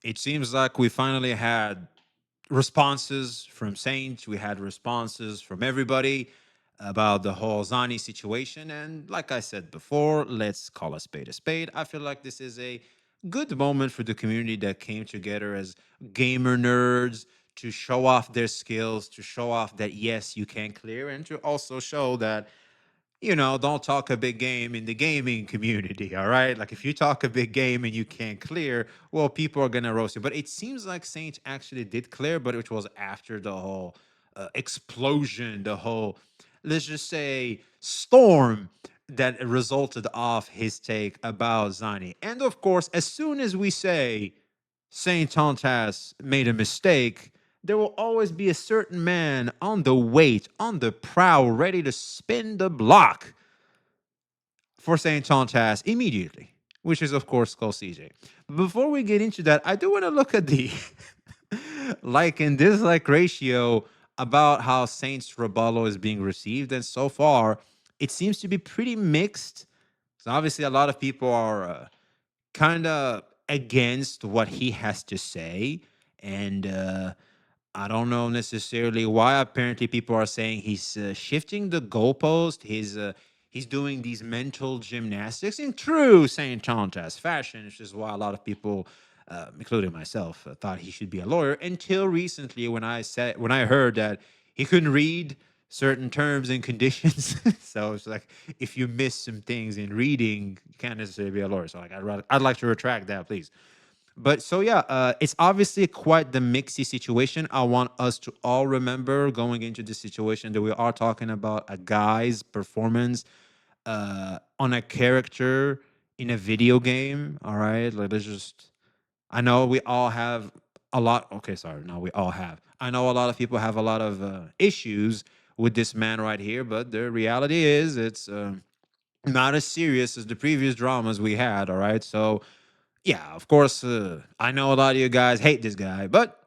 It seems like we finally had responses from Saints. We had responses from everybody about the whole Zani situation. And like I said before, let's call a spade a spade. I feel like this is a good moment for the community that came together as gamer nerds to show off their skills, to show off that, yes, you can clear, and to also show that don't talk a big game in the gaming community, all right? Like if you talk a big game and you can't clear, well, people are gonna roast you. But it seems like Saint actually did clear, but it was after the whole explosion, the whole, let's just say, storm that resulted off his take about Zani. And of course, as soon as we say Saintontas made a mistake, there will always be a certain man on the wait, on the prowl, ready to spin the block for Saintontas immediately, which is, of course, called CJ. But before we get into that, I do want to look at the like and dislike ratio about how Saints Rebello is being received. And so far, it seems to be pretty mixed. So obviously, a lot of people are kind of against what he has to say. And I don't know necessarily why. Apparently, people are saying he's shifting the goalpost. He's doing these mental gymnastics in true Saint Tontas fashion, which is why a lot of people, including myself, thought he should be a lawyer. Until recently, when I heard that he couldn't read certain terms and conditions, so it's like if you miss some things in reading, you can't necessarily be a lawyer. So like I'd like to retract that, please. But so yeah, it's obviously quite the mixy situation. I want us to all remember going into this situation that we are talking about a guy's performance on a character in a video game. All right, like let's just. I know we all have a lot. Okay, sorry, no, we all have. I know a lot of people have a lot of issues with this man right here, but the reality is it's not as serious as the previous dramas we had. All right, so yeah, of course, I know a lot of you guys hate this guy, but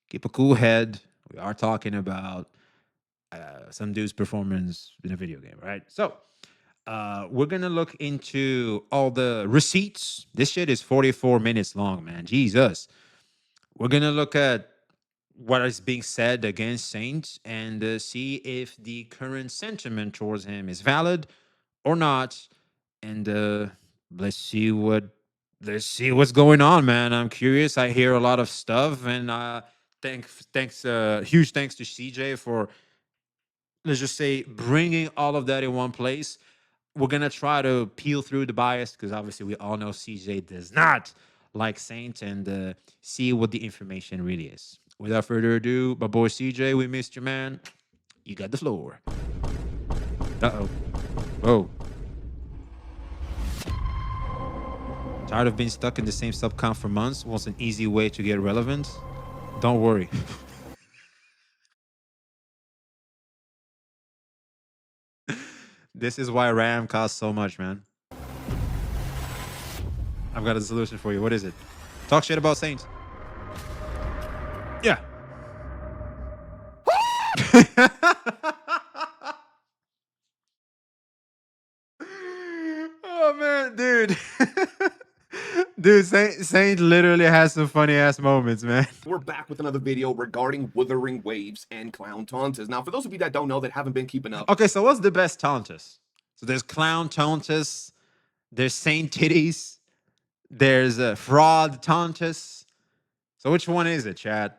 keep a cool head. We are talking about some dude's performance in a video game, right? So we're gonna look into all the receipts. This shit is 44 minutes long, man. Jesus. We're gonna look at what is being said against Saints and see if the current sentiment towards him is valid or not. And let's see what what's going on, man. I'm curious. I hear a lot of stuff, and huge thanks to CJ for, let's just say, bringing all of that in one place. We're gonna try to peel through the bias because obviously we all know CJ does not like Saint, and see what the information really is. Without further ado, my boy CJ, we missed you, man. You got the floor. Uh-oh. Whoa. Tired of being stuck in the same subcount for months? Wants an easy way to get relevant? Don't worry. This is why RAM costs so much, man. I've got a solution for you. What is it? Talk shit about Saints. Yeah. Oh man, dude. Dude, Saint literally has some funny ass moments, man. We're back with another video regarding Wuthering Waves and Clown Tauntas. Now, for those of you that don't know, that haven't been keeping up. Okay, so what's the best Tauntas? So there's Clown Tauntas, there's Saint Titties, there's Fraud Tauntas. So which one is it, Chad?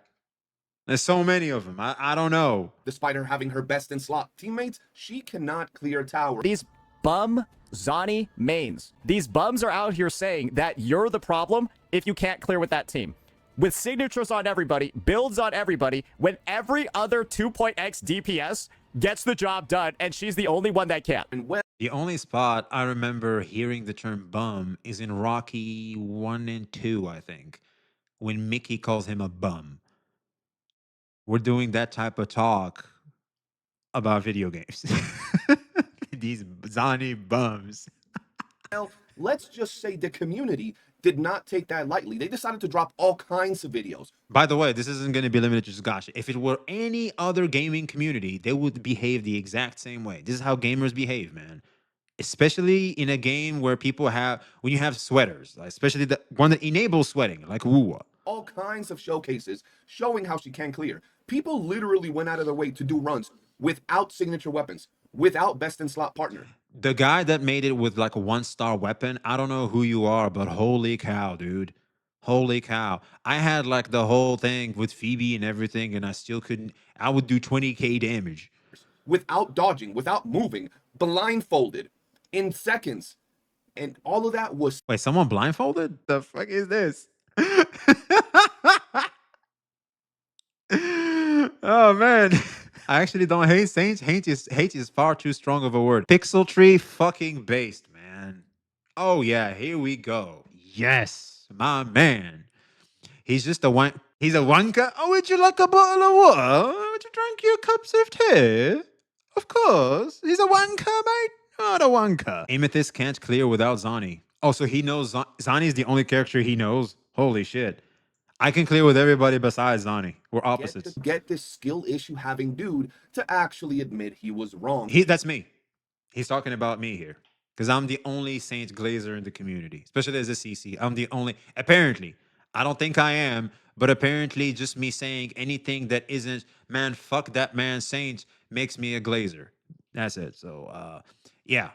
There's so many of them. I don't know. Despite her having her best in slot teammates, she cannot clear tower. These bum Zani mains. These bums are out here saying that you're the problem if you can't clear with that team. With signatures on everybody, builds on everybody, when every other 2.x DPS gets the job done, and she's the only one that can't. And when The only spot I remember hearing the term bum is in Rocky 1 and 2, I think, when Mickey calls him a bum. We're doing that type of talk about video games. These Zani bums. well, let's just say the community did not take that lightly. They decided to drop all kinds of videos. By the way, this isn't going to be limited to just Gacha. If it were any other gaming community, they would behave the exact same way. This is how gamers behave, man. Especially in a game where people have, when you have sweaters, like especially the one that enables sweating, like wuwa. all kinds of showcases showing how she can clear. People literally went out of their way to do runs without signature weapons, without best in slot partner. The guy that made it with like a 1-star weapon, I don't know who you are, but holy cow, dude. Holy cow. I had like the whole thing with Phoebe and everything, and I still couldn't. I would do 20k damage. Without dodging, without moving, blindfolded in seconds. And all of that was Wait, someone blindfolded? The fuck is this? Oh man. I actually don't hate Saints. Hate is far too strong of a word. Pixel tree fucking based, man. Oh yeah, here we go. Yes, my man. He's just a one. He's a wanker. Oh, would you like a bottle of water? Would you drink your cups of tea? Of course. He's a wanker, mate. Not a wanker. Amethyst can't clear without Zani. Oh, so he knows Zani is the only character he knows. Holy shit. I can clear with everybody besides Zani. We're opposites. get this skill issue having dude to actually admit he was wrong. That's me. He's talking about me here. Because I'm the only Saint Glazer in the community, especially as a CC. I'm the only, apparently. I don't think I am, but apparently just me saying anything that isn't, man, fuck that man Saint makes me a Glazer. That's it. So, yeah,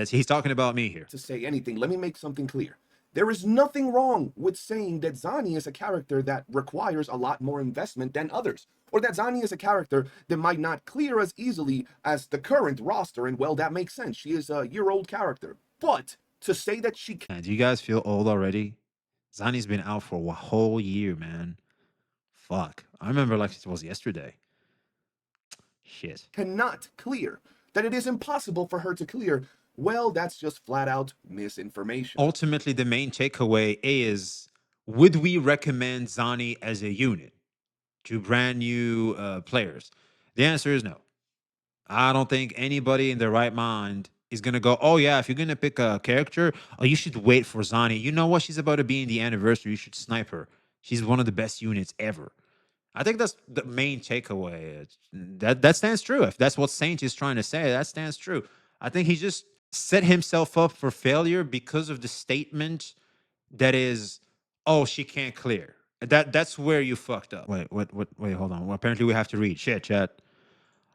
he's talking about me here. To say anything, let me make something clear. There is nothing wrong with saying that Zani is a character that requires a lot more investment than others, or that Zani is a character that might not clear as easily as the current roster, and well, that makes sense. She is a year-old character. But to say that she Man, do you guys feel old already? Zani's been out for a whole year, man. Fuck. I remember like it was yesterday. Shit. cannot clear, that it is impossible for her to clear, well, that's just flat out misinformation. Ultimately, the main takeaway is, would we recommend Zani as a unit to brand new players? The answer is no. I don't think anybody in their right mind is going to go, oh, yeah, if you're going to pick a character, oh, you should wait for Zani. You know what? She's about to be in the anniversary. You should snipe her. She's one of the best units ever. I think that's the main takeaway. That stands true. If that's what Saint is trying to say, that stands true. I think he just set himself up for failure because of the statement that is, oh, she can't clear. That's where you fucked up. Wait, wait, hold on. Well, apparently we have to read. Shit, chat.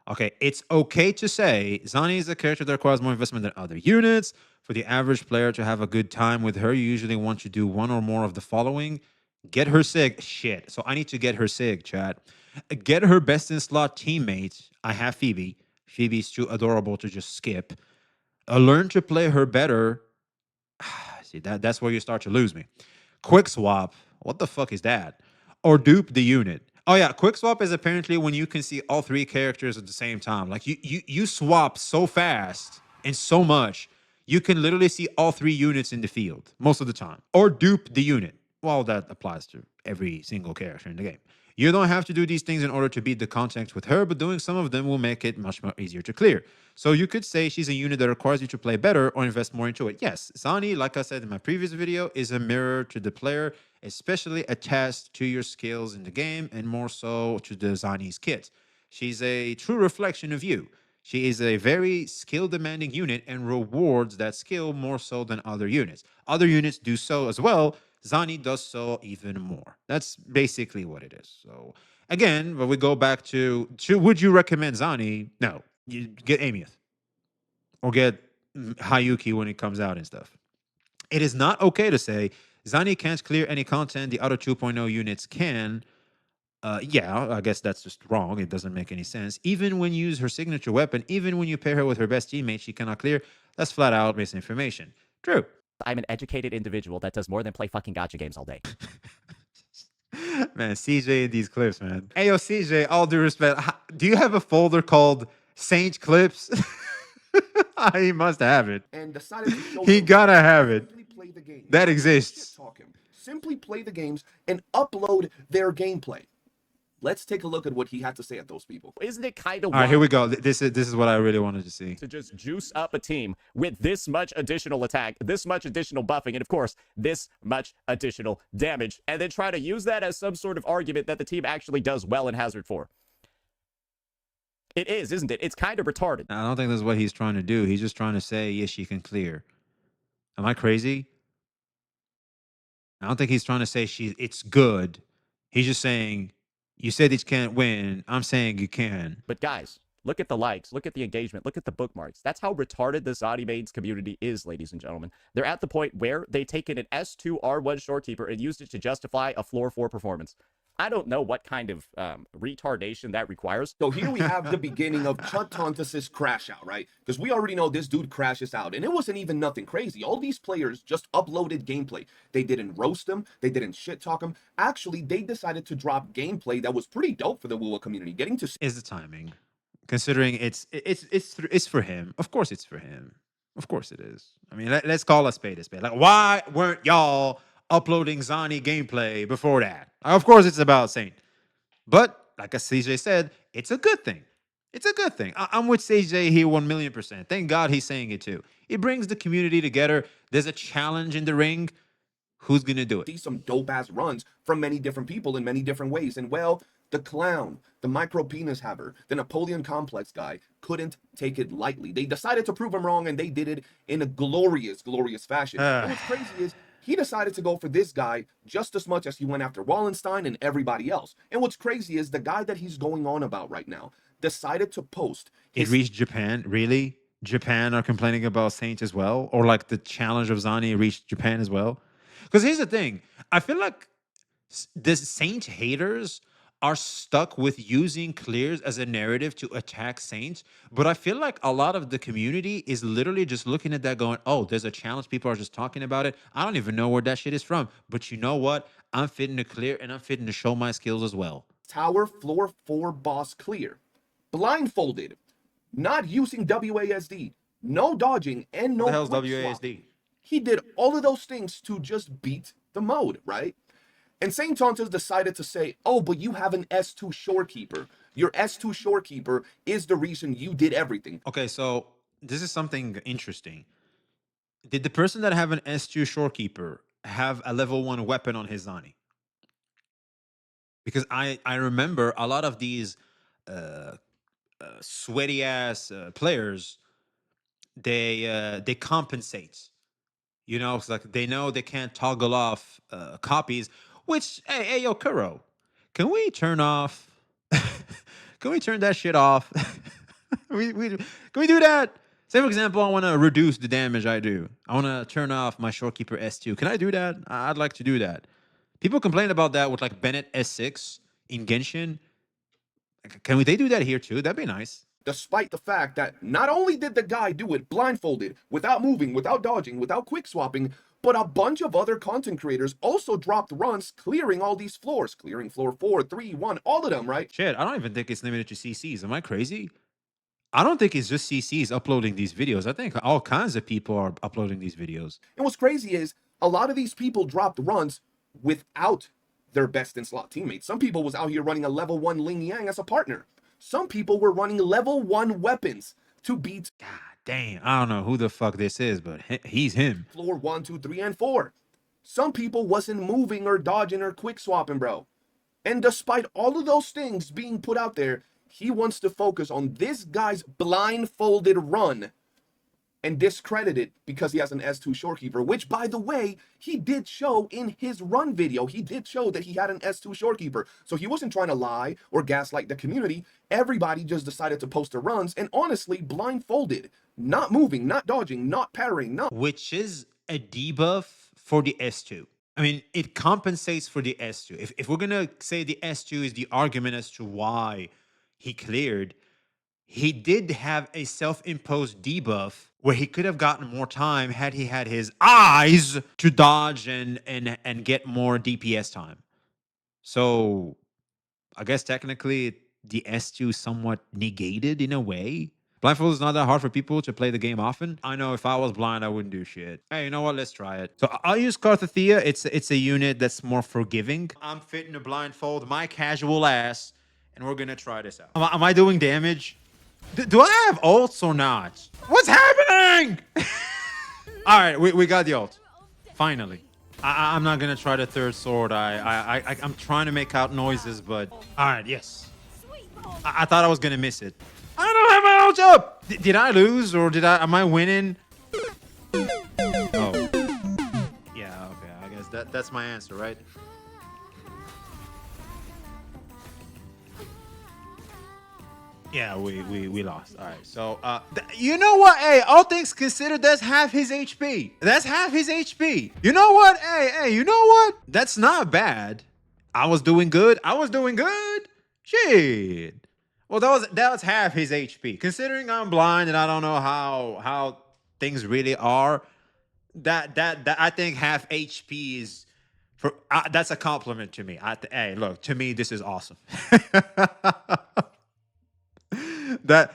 Okay, it's okay to say Zani is a character that requires more investment than other units. For the average player to have a good time with her, you usually want to do one or more of the following. Get her SIG. Shit. So I need to get her SIG, chat. Get her best in slot teammate. I have Phoebe. Phoebe's too adorable to just skip. Learn to play her better. See, that's where you start to lose me. Quick swap. What the fuck is that? Or dupe the unit. Oh yeah, quick swap is apparently when you can see all three characters at the same time. Like you swap so fast and so much, you can literally see all three units in the field most of the time. Or dupe the unit. Well, that applies to every single character in the game. You don't have to do these things in order to beat the contact with her, but doing some of them will make it much more easier to clear. So you could say she's a unit that requires you to play better or invest more into it. Yes, Zani, like I said in my previous video, is a mirror to the player, especially attached to your skills in the game and more so to the Zani's kit. She's a true reflection of you. She is a very skill-demanding unit and rewards that skill more so than other units. Other units do so as well. Zani does so even more. That's basically what it is. So again, when we go back to would you recommend Zani? No. You get Amyth. Or get Hayuki when it comes out and stuff. It is not okay to say Zani can't clear any content, the other 2.0 units can. Yeah, I guess that's just wrong. It doesn't make any sense. Even when you use her signature weapon, even when you pair her with her best teammate, she cannot clear. That's flat out misinformation. True. I'm an educated individual that does more than play fucking gacha games all day. Man, CJ in these clips, man. Hey, yo, CJ, all due respect, do you have a folder called Saint Clips? He must have it. and decided to show He them gotta have it. simply play the game. That exists. Talk him. Simply play the games and upload their gameplay. Let's take a look at what he had to say at those people. Isn't it kind of All right, here we go. This is what I really wanted to see. to just juice up a team with this much additional attack, this much additional buffing, and of course, this much additional damage, and then try to use that as some sort of argument that the team actually does well in Hazard 4? It is, isn't it? It's kind of retarded. I don't think this is what he's trying to do. He's just trying to say, yes, she can clear. Am I crazy? I don't think he's trying to say it's good. He's just saying, you said you can't win. I'm saying you can. But guys, look at the likes, look at the engagement, look at the bookmarks. That's how retarded the Zani mains community is, ladies and gentlemen. They're at the point where they taken an S2 R1 shorekeeper and used it to justify a floor 4 performance. I don't know what kind of retardation that requires. So here we have the beginning of Saintontas' crash out, right? Because we already know this dude crashes out, and it wasn't even nothing crazy. All these players just uploaded gameplay. They didn't roast him. They didn't shit talk him. Actually, they decided to drop gameplay that was pretty dope for the wuwa community. Getting to Is the timing, considering it's for him. Of course, it's for him. Of course, it is. I mean, let's call a spade a spade. Like, why weren't y'all uploading Zani gameplay before that? Of course, it's about Saint. But like as CJ said, it's a good thing. It's a good thing. I'm with CJ here 1,000,000%. Thank God he's saying it too. It brings the community together. There's a challenge in the ring. Who's going to do it? see some dope-ass runs from many different people in many different ways. And well, the clown, the micro penis haver, the Napoleon complex guy couldn't take it lightly. They decided to prove him wrong, and they did it in a glorious, glorious fashion. And what's crazy is he decided to go for this guy just as much as he went after Wallenstein and everybody else. And what's crazy is the guy that he's going on about right now decided to post It reached Japan. Really? Japan are complaining about Saint as well? Or like the challenge of Zani reached Japan as well? Because here's the thing. I feel like the Saint haters are stuck with using clears as a narrative to attack Saints. But I feel like a lot of the community is literally just looking at that going, oh, there's a challenge. People are just talking about it. I don't even know where that shit is from. But you know what? I'm fitting to clear and I'm fitting to show my skills as well. tower floor 4 boss clear. Blindfolded. Not using WASD. No dodging and no What the hell's quick swap. WASD? He did all of those things to just beat the mode, right? And Saintontas decided to say, oh, but you have an S2 shorekeeper. Your S2 shorekeeper is the reason you did everything. Okay, so this is something interesting. Did the person that have an S2 shorekeeper have a level 1 weapon on his Zani? Because I remember a lot of these sweaty ass players, they compensate. You know, it's like they know they can't toggle off copies. Which, hey, yo, Kuro, can we turn off? Can we turn that shit off? Can we do that? Say, for example, I want to reduce the damage I do. I want to turn off my shorekeeper S2. Can I do that? I'd like to do that. People complain about that with like Bennett S6 in Genshin. Can they do that here too? That'd be nice. Despite the fact that not only did the guy do it blindfolded, without moving, without dodging, without quick swapping, but a bunch of other content creators also dropped runs clearing all these floors, clearing floor 4, 3, 1, all of them, right? Shit, I don't even think it's limited to CCs. Am I crazy? I don't think it's just CCs uploading these videos. I think all kinds of people are uploading these videos. And what's crazy is a lot of these people dropped runs without their best in slot teammates. Some people was out here running a level 1 Ling Yang as a partner. Some people were running level 1 weapons to beat God damn, I don't know who the fuck this is, but he's him. floor 1, 2, 3, and 4. Some people wasn't moving or dodging or quick swapping, bro. And despite all of those things being put out there, he wants to focus on this guy's blindfolded run and discredit it because he has an S2 shorekeeper, which, by the way, he did show in his run video. He did show that he had an S2 shorekeeper. So he wasn't trying to lie or gaslight the community. Everybody just decided to post their runs and honestly blindfolded, not moving, not dodging, not parrying, not. Which is a debuff for the S2. I mean, it compensates for the S2. If we're going to say the S2 is the argument as to why he cleared, he did have a self-imposed debuff where he could have gotten more time had he had his eyes to dodge and get more DPS time. So I guess technically the S2 somewhat negated in a way. Blindfold is not that hard for people to play the game often. I know if I was blind, I wouldn't do shit. Hey, you know what? Let's try it. So I'll use Carthathea. It's a unit that's more forgiving. I'm fitting a blindfold, my casual ass, and we're gonna try this out. Am I doing damage? Do I have ults or not? What's happening? All right, we got the ult. Finally. I'm not gonna try the third sword. I'm trying to make out noises, but all right, yes. I thought I was gonna miss it. I don't have my ult up. Did I lose or am I winning? Oh. Yeah, okay. I guess That's my answer, right? Yeah, we lost. All right. So, you know what? Hey, all things considered, that's half his HP. That's half his HP. You know what? Hey, you know what? That's not bad. I was doing good. I was doing good. Shit. Well, that was half his HP. Considering I'm blind and I don't know how things really are, that I think half HP is for that's a compliment to me. Hey, look, to me this is awesome. That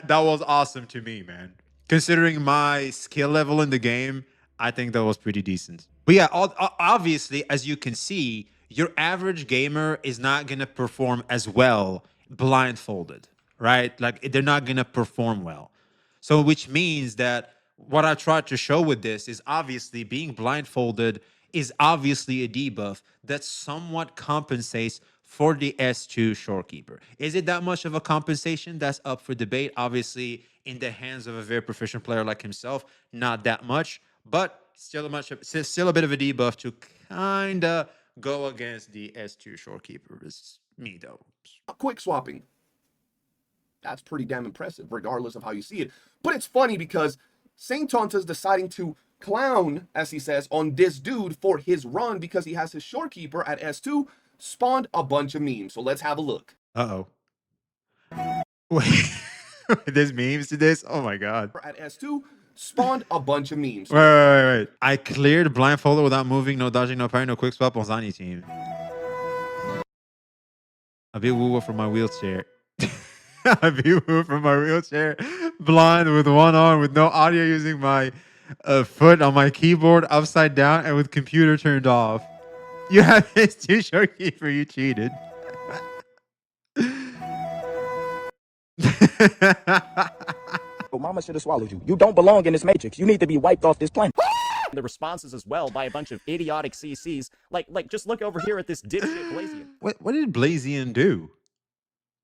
was awesome to me, man. Considering my skill level in the game, I think that was pretty decent. But yeah, obviously, as you can see, your average gamer is not gonna perform as well blindfolded, right? Like they're not gonna perform well. So, which means that what I tried to show with this is obviously being blindfolded is obviously a debuff that somewhat compensates for the S2 shorekeeper. Is it that much of a compensation? That's up for debate. Obviously, in the hands of a very proficient player like himself, not that much, but still still a bit of a debuff to kinda go against the S2 shorekeeper. It's me though. Quick swapping. That's pretty damn impressive, regardless of how you see it. But it's funny because Saintontas deciding to clown, as he says, on this dude for his run because he has his shorekeeper at S2 spawned a bunch of memes. So let's have a look. Uh-oh. Wait, there's memes to this? Oh my god. At S2 spawned a bunch of memes. Wait. I cleared blindfolded without moving, no dodging, no parry, no quick swap on Zani team. A bit wuwa from my wheelchair. A bit wuwa from my wheelchair. Blind with one arm, with no audio, using my foot on my keyboard upside down and with computer turned off. You have his two short keeper, you cheated. But mama should have swallowed you. You don't belong in this matrix. You need to be wiped off this planet. The responses as well by a bunch of idiotic CCs. Like just look over here at this dipshit Blazion. What did Blazion do?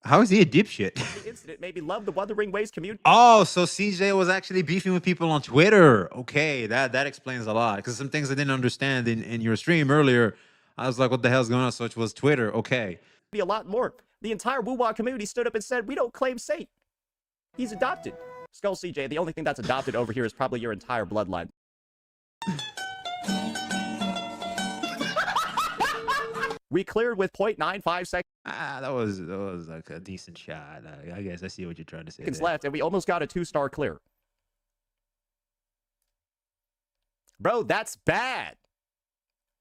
How is he a dipshit? The incident made me love the wutheringwaves community. Oh, so CJ was actually beefing with people on Twitter. Okay, that explains a lot. Because some things I didn't understand in your stream earlier, I was like, what the hell's going on? So it was Twitter. Okay. Be a lot more. The entire wuwa community stood up and said, we don't claim Saint. He's adopted. Skull CJ, the only thing that's adopted over here is probably your entire bloodline. We cleared with 0.95 seconds That was like a decent shot. I guess I see what you're trying to say. There. left, and we almost got a 2-star clear. Bro, that's bad.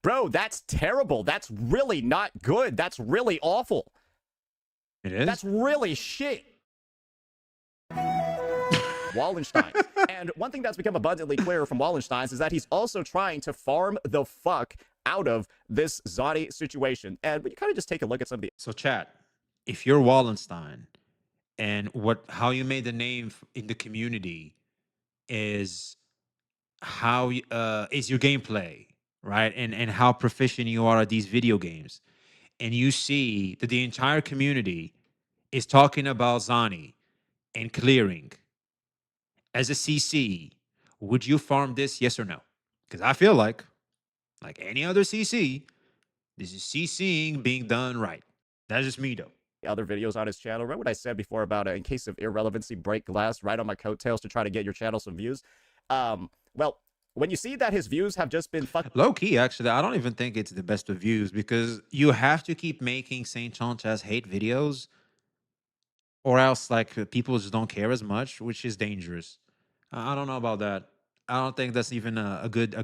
Bro, that's terrible. That's really not good. That's really awful. It is? That's really shit. Wallenstein. And one thing that's become abundantly clear from Wallenstein's is that he's also trying to farm the fuck out of this Zani situation. And you kind of just take a look at some of the... So chat, if you're Wallenstein and how you made the name in the community is how is your gameplay, right? And how proficient you are at these video games. And you see that the entire community is talking about Zani and clearing. As a CC, would you farm this, yes or no? Because I feel like any other CC, this is CCing being done right. That's just me, though. Other videos on his channel. Remember what I said before about in case of irrelevancy, break glass right on my coattails to try to get your channel some views? Well, when you see that his views have just been fucking low key, actually, I don't even think it's the best of views because you have to keep making Saintontas hate videos, or else like people just don't care as much, which is dangerous. I don't know about that. I don't think that's even a good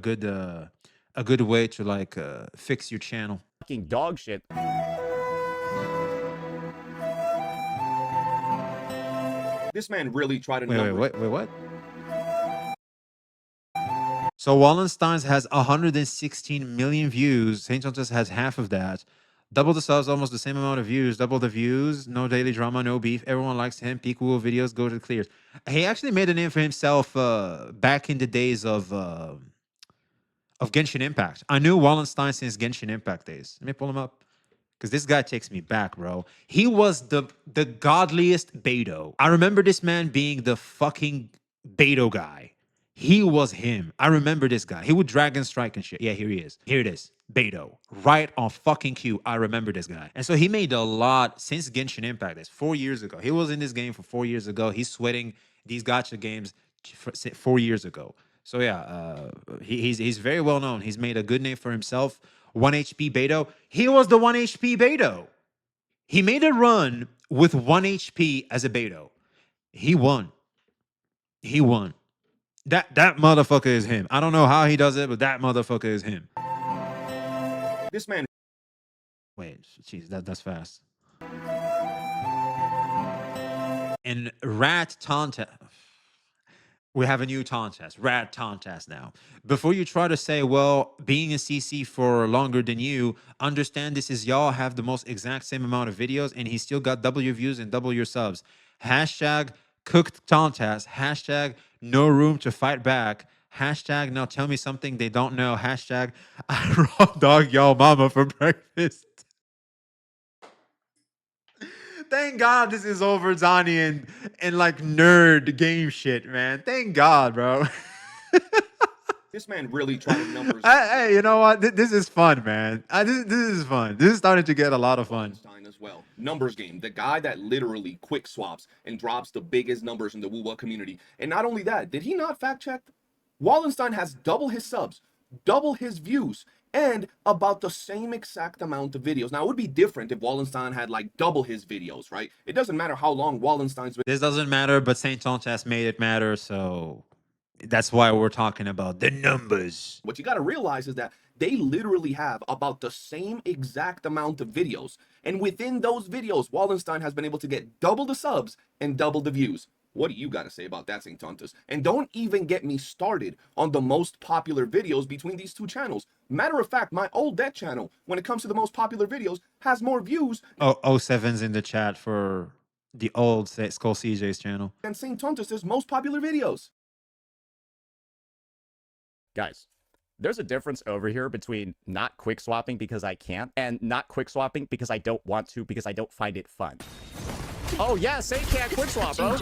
way to like fix your channel. fucking dog shit. This man really tried to Wait, what? So Wallenstein's has 116 million views. Saintontas has half of that. Double the subs, almost the same amount of views. Double the views. No daily drama, no beef. Everyone likes him. Peak Woo videos go to the clears. He actually made a name for himself back in the days of Genshin Impact. I knew Wallenstein since Genshin Impact days. Let me pull him up. Because this guy takes me back, bro. He was the godliest Beto. I remember this man being the fucking Beto guy. He was him. I remember this guy. He would Dragon Strike and shit. Yeah, here he is. Here it is. Beto, right on fucking cue. I remember this guy. And so he made a lot since Genshin Impact. That's 4 years ago. He was in this game for 4 years ago. He's sweating these gacha games 4 years ago. So yeah, he's very well known. He's made a good name for himself. 1 HP Beto. He was the 1 HP Beto. He made a run with 1 HP as a Beto. He won. He won. That motherfucker is him. I don't know how he does it, but that motherfucker is him. This man. Wait, jeez, that's fast. And Rat Tontas. We have a new Tontas, Rat Tontas now. Before you try to say, well, being a CC for longer than you, understand this is y'all have the most exact same amount of videos and he still got double your views and double your subs. Hashtag cooked Tontas. Hashtag no room to fight back. Hashtag now tell me something they don't know. Hashtag I raw dog y'all mama for breakfast. Thank God this is over, Zani, and like nerd game shit, man. Thank God, bro. This man really tried numbers. Hey, you know what? This is fun, man. This is fun. This is starting to get a lot of fun. Wallenstein as well. Numbers game. The guy that literally quick swaps and drops the biggest numbers in the wuwa community. And not only that, did he not fact check? Wallenstein has double his subs, double his views, and about the same exact amount of videos. Now, it would be different if Wallenstein had like double his videos, right? It doesn't matter how long Wallenstein's been. This doesn't matter, but Saintontas made it matter, so that's why we're talking about the numbers. What you got to realize is that they literally have about the same exact amount of videos. And within those videos, Wallenstein has been able to get double the subs and double the views. What do you got to say about that, Saintontas? And don't even get me started on the most popular videos between these two channels. Matter of fact, my old deck channel, when it comes to the most popular videos, has more views. Oh, 07's in the chat for the old Skull CJ's channel. And Saintontas' most popular videos. Guys, there's a difference over here between not quick swapping because I can't and not quick swapping because I don't want to because I don't find it fun. Oh, yeah, Saint can't quick swap, bro.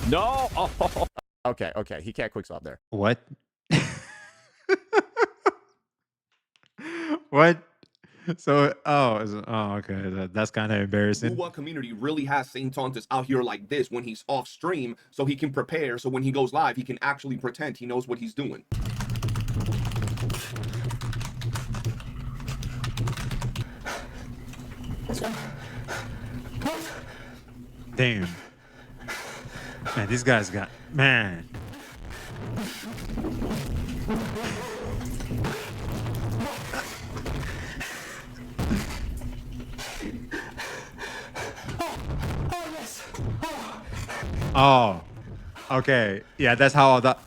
No. Oh. Okay, he can't quick swap there. What? What? So, okay. That's kind of embarrassing. Wuwa community really has Saintontas out here like this when he's off stream so he can prepare. So when he goes live, he can actually pretend he knows what he's doing. Let's go. Damn. Man, these guys got... Man. Oh. Okay. Yeah, that's how that...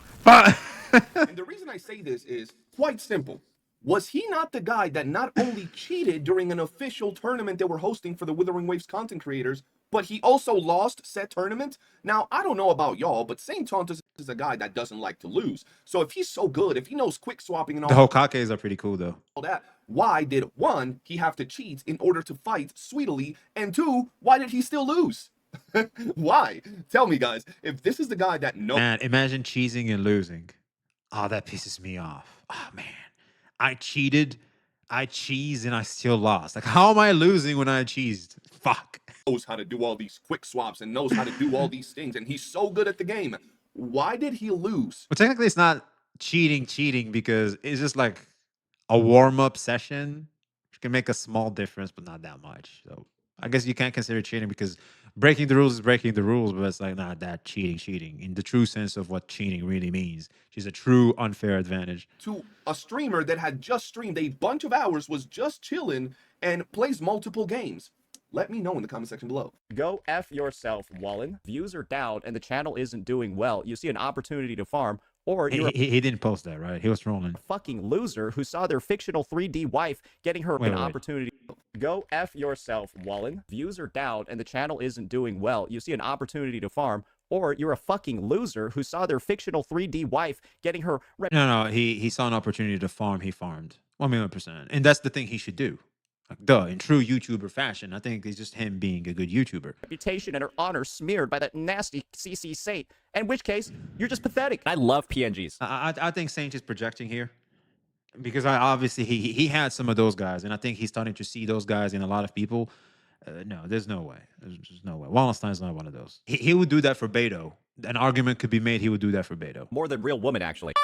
And the reason I say this is quite simple. Was he not the guy that not only cheated during an official tournament they were hosting for the Wuthering Waves content creators, but he also lost said tournament? Now, I don't know about y'all, but Saintontas is a guy that doesn't like to lose. So if he's so good, if he knows quick swapping and The Hokakes are pretty cool, though. all that, why did, one, he have to cheat in order to fight sweetly, and two, why did he still lose? Why? Tell me, guys, if this is the guy that knows... Man, imagine cheesing and losing. Oh, that pisses me off. Oh, man. I cheated, I cheesed, and I still lost. Like, how am I losing when I cheesed? Fuck. Knows how to do all these quick swaps and knows how to do all these things, and he's so good at the game. Why did he lose? Well, technically, it's not cheating because it's just like a warm-up session. Which can make a small difference, but not that much. So I guess you can't consider cheating because breaking the rules is breaking the rules, but it's like not that cheating in the true sense of what cheating really means. She's a true unfair advantage. To a streamer that had just streamed a bunch of hours, was just chilling, and plays multiple games. Let me know in the comment section below. Go F yourself, Wallen. Views are down and the channel isn't doing well. You see an opportunity to farm, or you're He didn't post that, right? He was trolling. a fucking loser who saw their fictional 3D wife getting her an opportunity. Go F yourself, Wallen. Views are down and the channel isn't doing well. You see an opportunity to farm, or you're a fucking loser who saw their fictional 3D wife getting her... No, he saw an opportunity to farm. He farmed 1,000,000%. And that's the thing he should do. Like, duh, in true YouTuber fashion. I think it's just him being a good YouTuber. Reputation and her honor smeared by that nasty CC Saint, in which case, you're just pathetic. I love PNGs. I think Saint is projecting here. because I obviously he had some of those guys, and I think he's starting to see those guys in a lot of people. No, there's no way. There's just no way. Wallenstein's not one of those. He would do that for Beto. An argument could be made he would do that for Beto. More than real woman, actually.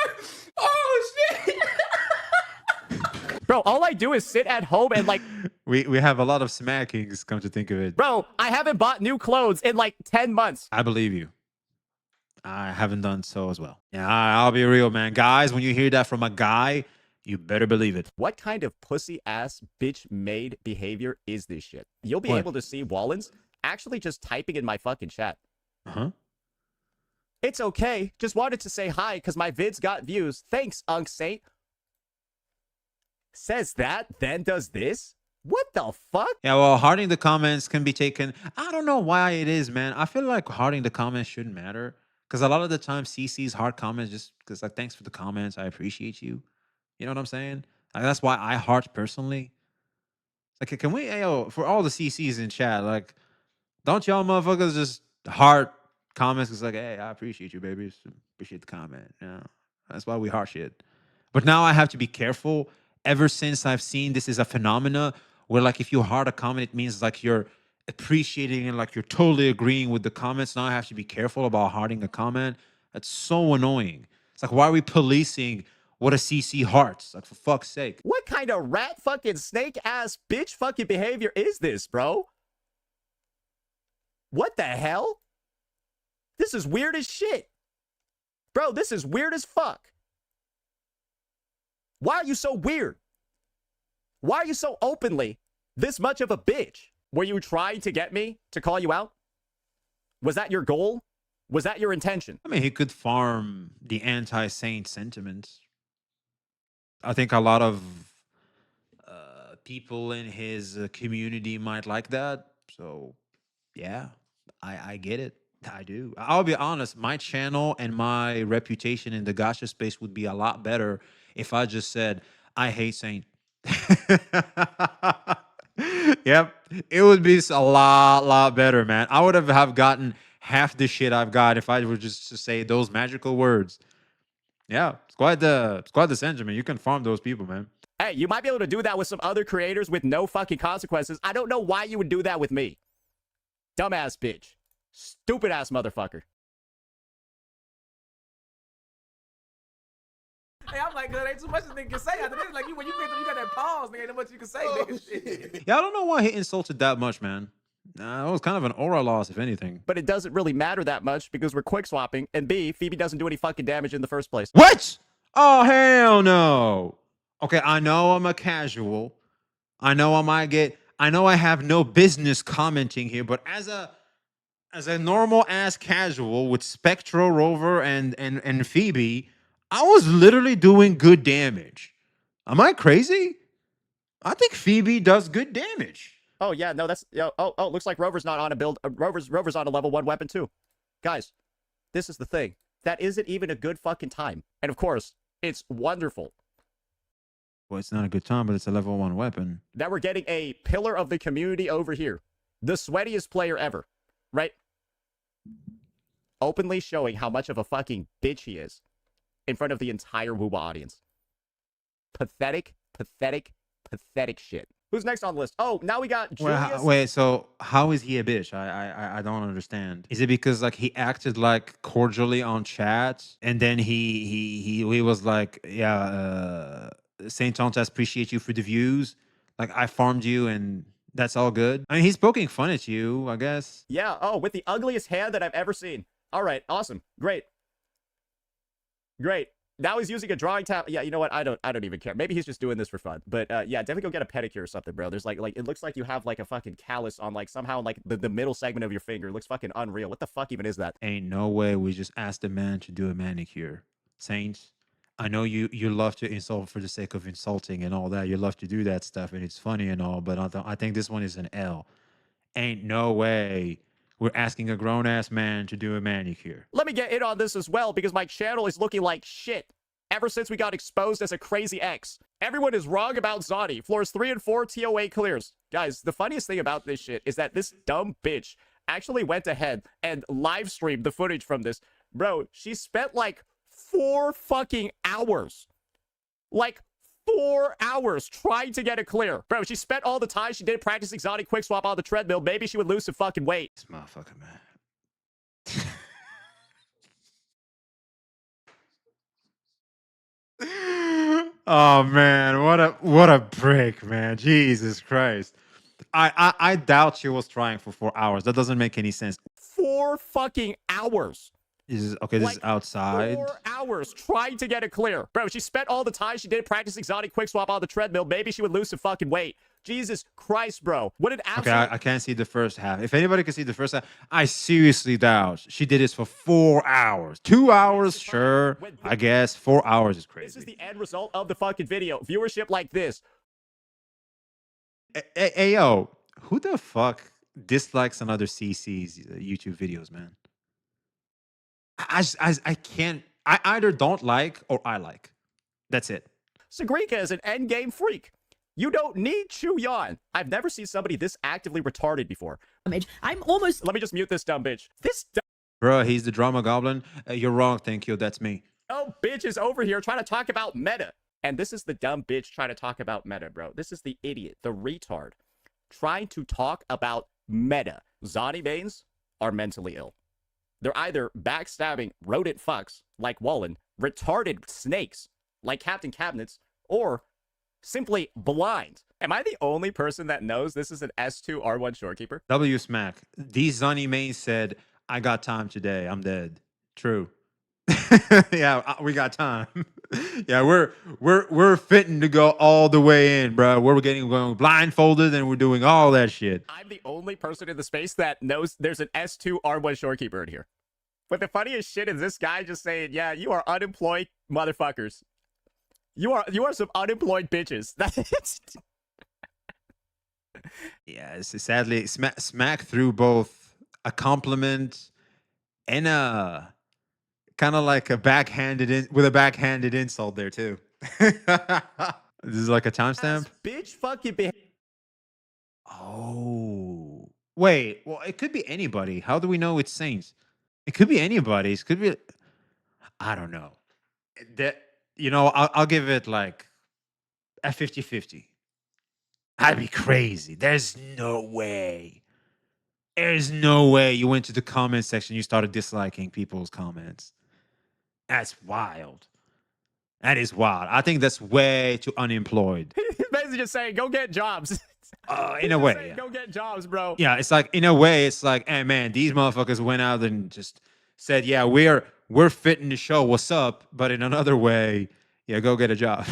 Oh shit! Bro, all I do is sit at home and like, We have a lot of smackings, come to think of it. bro, I haven't bought new clothes in like 10 months. I believe you. I haven't done so as well. Yeah, I'll be real, man. Guys, when you hear that from a guy, you better believe it. What kind of pussy ass bitch made behavior is this shit? You'll be What? able to see Wallens actually just typing in my fucking chat. Huh? It's okay. Just wanted to say hi because my vids got views. Thanks, Unc Saint. Says that, then does this? What the fuck? Yeah, well, hearting the comments can be taken. I don't know why it is, man. I feel like hearting the comments shouldn't matter. Because a lot of the time, CC's heart comments just because, like, thanks for the comments. I appreciate you. You know what I'm saying? Like, that's why I heart personally. Like, can we, yo, for all the CCs in chat, like, don't y'all motherfuckers just heart comments? It's like, hey, I appreciate you, baby. Just appreciate the comment. You know? That's why we heart shit. But now I have to be careful. Ever since I've seen this is a phenomena where, like, if you heart a comment, it means like you're appreciating and like you're totally agreeing with the comments. Now I have to be careful about hearting a comment. That's so annoying. It's like, why are we policing what a CC hearts? Like, for fuck's sake. What kind of rat fucking snake ass bitch fucking behavior is this, bro? What the hell? This is weird as shit. Bro, this is weird as fuck. Why are you so weird? Why are you so openly this much of a bitch? Were you trying to get me to call you out? Was that your goal? Was that your intention? I mean, he could farm the anti-saint sentiments. I think a lot of people in his community might like that. So, yeah, I get it. I do. I'll be honest. My channel and my reputation in the gacha space would be a lot better if I just said, I hate Saint. Yep. It would be a lot better, man. I would have gotten half the shit I've got if I were just to say those magical words. Yeah, it's quite the sentiment. You can farm those people, man. Hey, you might be able to do that with some other creators with no fucking consequences. I don't know why you would do that with me. Dumbass bitch. Stupid ass motherfucker. Hey, I'm like, there ain't too much this nigga can say after this. Like, when you got that pause, nigga, ain't no much you can say, nigga. Yeah, I don't know why he insulted that much, man. It was kind of an aura loss, if anything. But it doesn't really matter that much because we're quick swapping, and B, Phoebe doesn't do any fucking damage in the first place. What? Oh, hell no. Okay, I know I'm a casual. I know I have no business commenting here, but as a normal ass casual with Spectro, Rover, and Phoebe, I was literally doing good damage. Am I crazy? I think Phoebe does good damage. Oh yeah, no, that's looks like Rover's not on a build. Rover's on a level 1 weapon too. Guys, this is the thing. That isn't even a good fucking time. And of course, it's wonderful. Well, it's not a good time, but it's a level 1 weapon. That we're getting a pillar of the community over here. The sweatiest player ever, right? Openly showing how much of a fucking bitch he is in front of the entire wuwa audience. Pathetic, pathetic, pathetic shit. Who's next on the list? Oh, now we got Julius. Wait, so how is he a bitch? I don't understand. Is it because like he acted like cordially on chat and then he was like, yeah, Saintontas, appreciate you for the views. Like I farmed you and that's all good. I mean, he's poking fun at you, I guess. Yeah. Oh, with the ugliest hand that I've ever seen. All right. Awesome. Great. Great. Now he's using a drawing tab. Yeah, you know what? I don't even care. Maybe he's just doing this for fun. But yeah, definitely go get a pedicure or something, bro. There's like it looks like you have like a fucking callus on like somehow like the middle segment of your finger. It looks fucking unreal. What the fuck even is that? Ain't no way we just asked a man to do a manicure. Saints, I know you love to insult for the sake of insulting and all that. You love to do that stuff and it's funny and all, but I think this one is an L. Ain't no way we're asking a grown-ass man to do a manicure. Let me get in on this as well because my channel is looking like shit ever since we got exposed as a crazy X. Everyone is wrong about Zani. Floors 3 and 4 TOA clears. Guys, the funniest thing about this shit is that this dumb bitch actually went ahead and live streamed the footage from this. Bro, she spent like 4 fucking hours. Like 4 hours trying to get it clear. Bro, she spent all the time she did practicing Zani quick swap on the treadmill. Maybe she would lose some fucking weight. This motherfucker, man. Oh man, what a break, man. Jesus Christ. I doubt she was trying for 4 hours. That doesn't make any sense. 4 fucking hours. Okay, this is outside. 4 hours trying to get it clear. Bro, she spent all the time she did practicing Zani quick swap on the treadmill. Maybe she would lose some fucking weight. Jesus Christ, bro. What an absolute... Okay, I can't see the first half. If anybody can see the first half, I seriously doubt she did this for 4 hours. 2 hours, sure. I guess 4 hours is crazy. This is the end result of the fucking video. Viewership like this. Hey, yo, who the fuck dislikes another CC's YouTube videos, man? I can't. I either don't like or I like. That's it. Sagrika is an endgame freak. You don't need Chuyan. I've never seen somebody this actively retarded before. I'm almost... Let me just mute this dumb bitch. This dumb... Bro, he's the drama goblin. You're wrong, thank you. That's me. Oh, bitch is over here trying to talk about meta. And this is the dumb bitch trying to talk about meta, bro. This is the idiot, the retard, trying to talk about meta. Zani mains are mentally ill. They're either backstabbing rodent fucks like Wallen, retarded snakes like Captain Cabinets, or simply blind. Am I the only person that knows this is an S2 R1 shorekeeper? W smack. These Zani mains said, I got time today. I'm dead. True. Yeah, we got time. Yeah, we're fitting to go all the way in, bro. We're going blindfolded and we're doing all that shit. I'm the only person in the space that knows there's an S2 R1 shorekeeper in here. But the funniest shit is this guy just saying, yeah, you are unemployed motherfuckers. You are some unemployed bitches. That's... Yeah, sadly, smack through both a compliment and a kind of like a backhanded insult there too. This is like a timestamp. Bitch fucking Oh, wait. Well, it could be anybody. How do we know it's Saints? It could be anybody. It could be. I don't know. That, I'll give it like a 50-50. I'd be crazy. There's no way. There's no way you went to the comment section. You started disliking people's comments. That's wild. That is wild. I think that's way too unemployed. He's basically just saying, go get jobs. In a way, yeah. Go get jobs, bro. Yeah, it's like, in a way, it's like, hey, man, these motherfuckers went out and just said, yeah, we're fitting the show. What's up? But in another way, yeah, go get a job.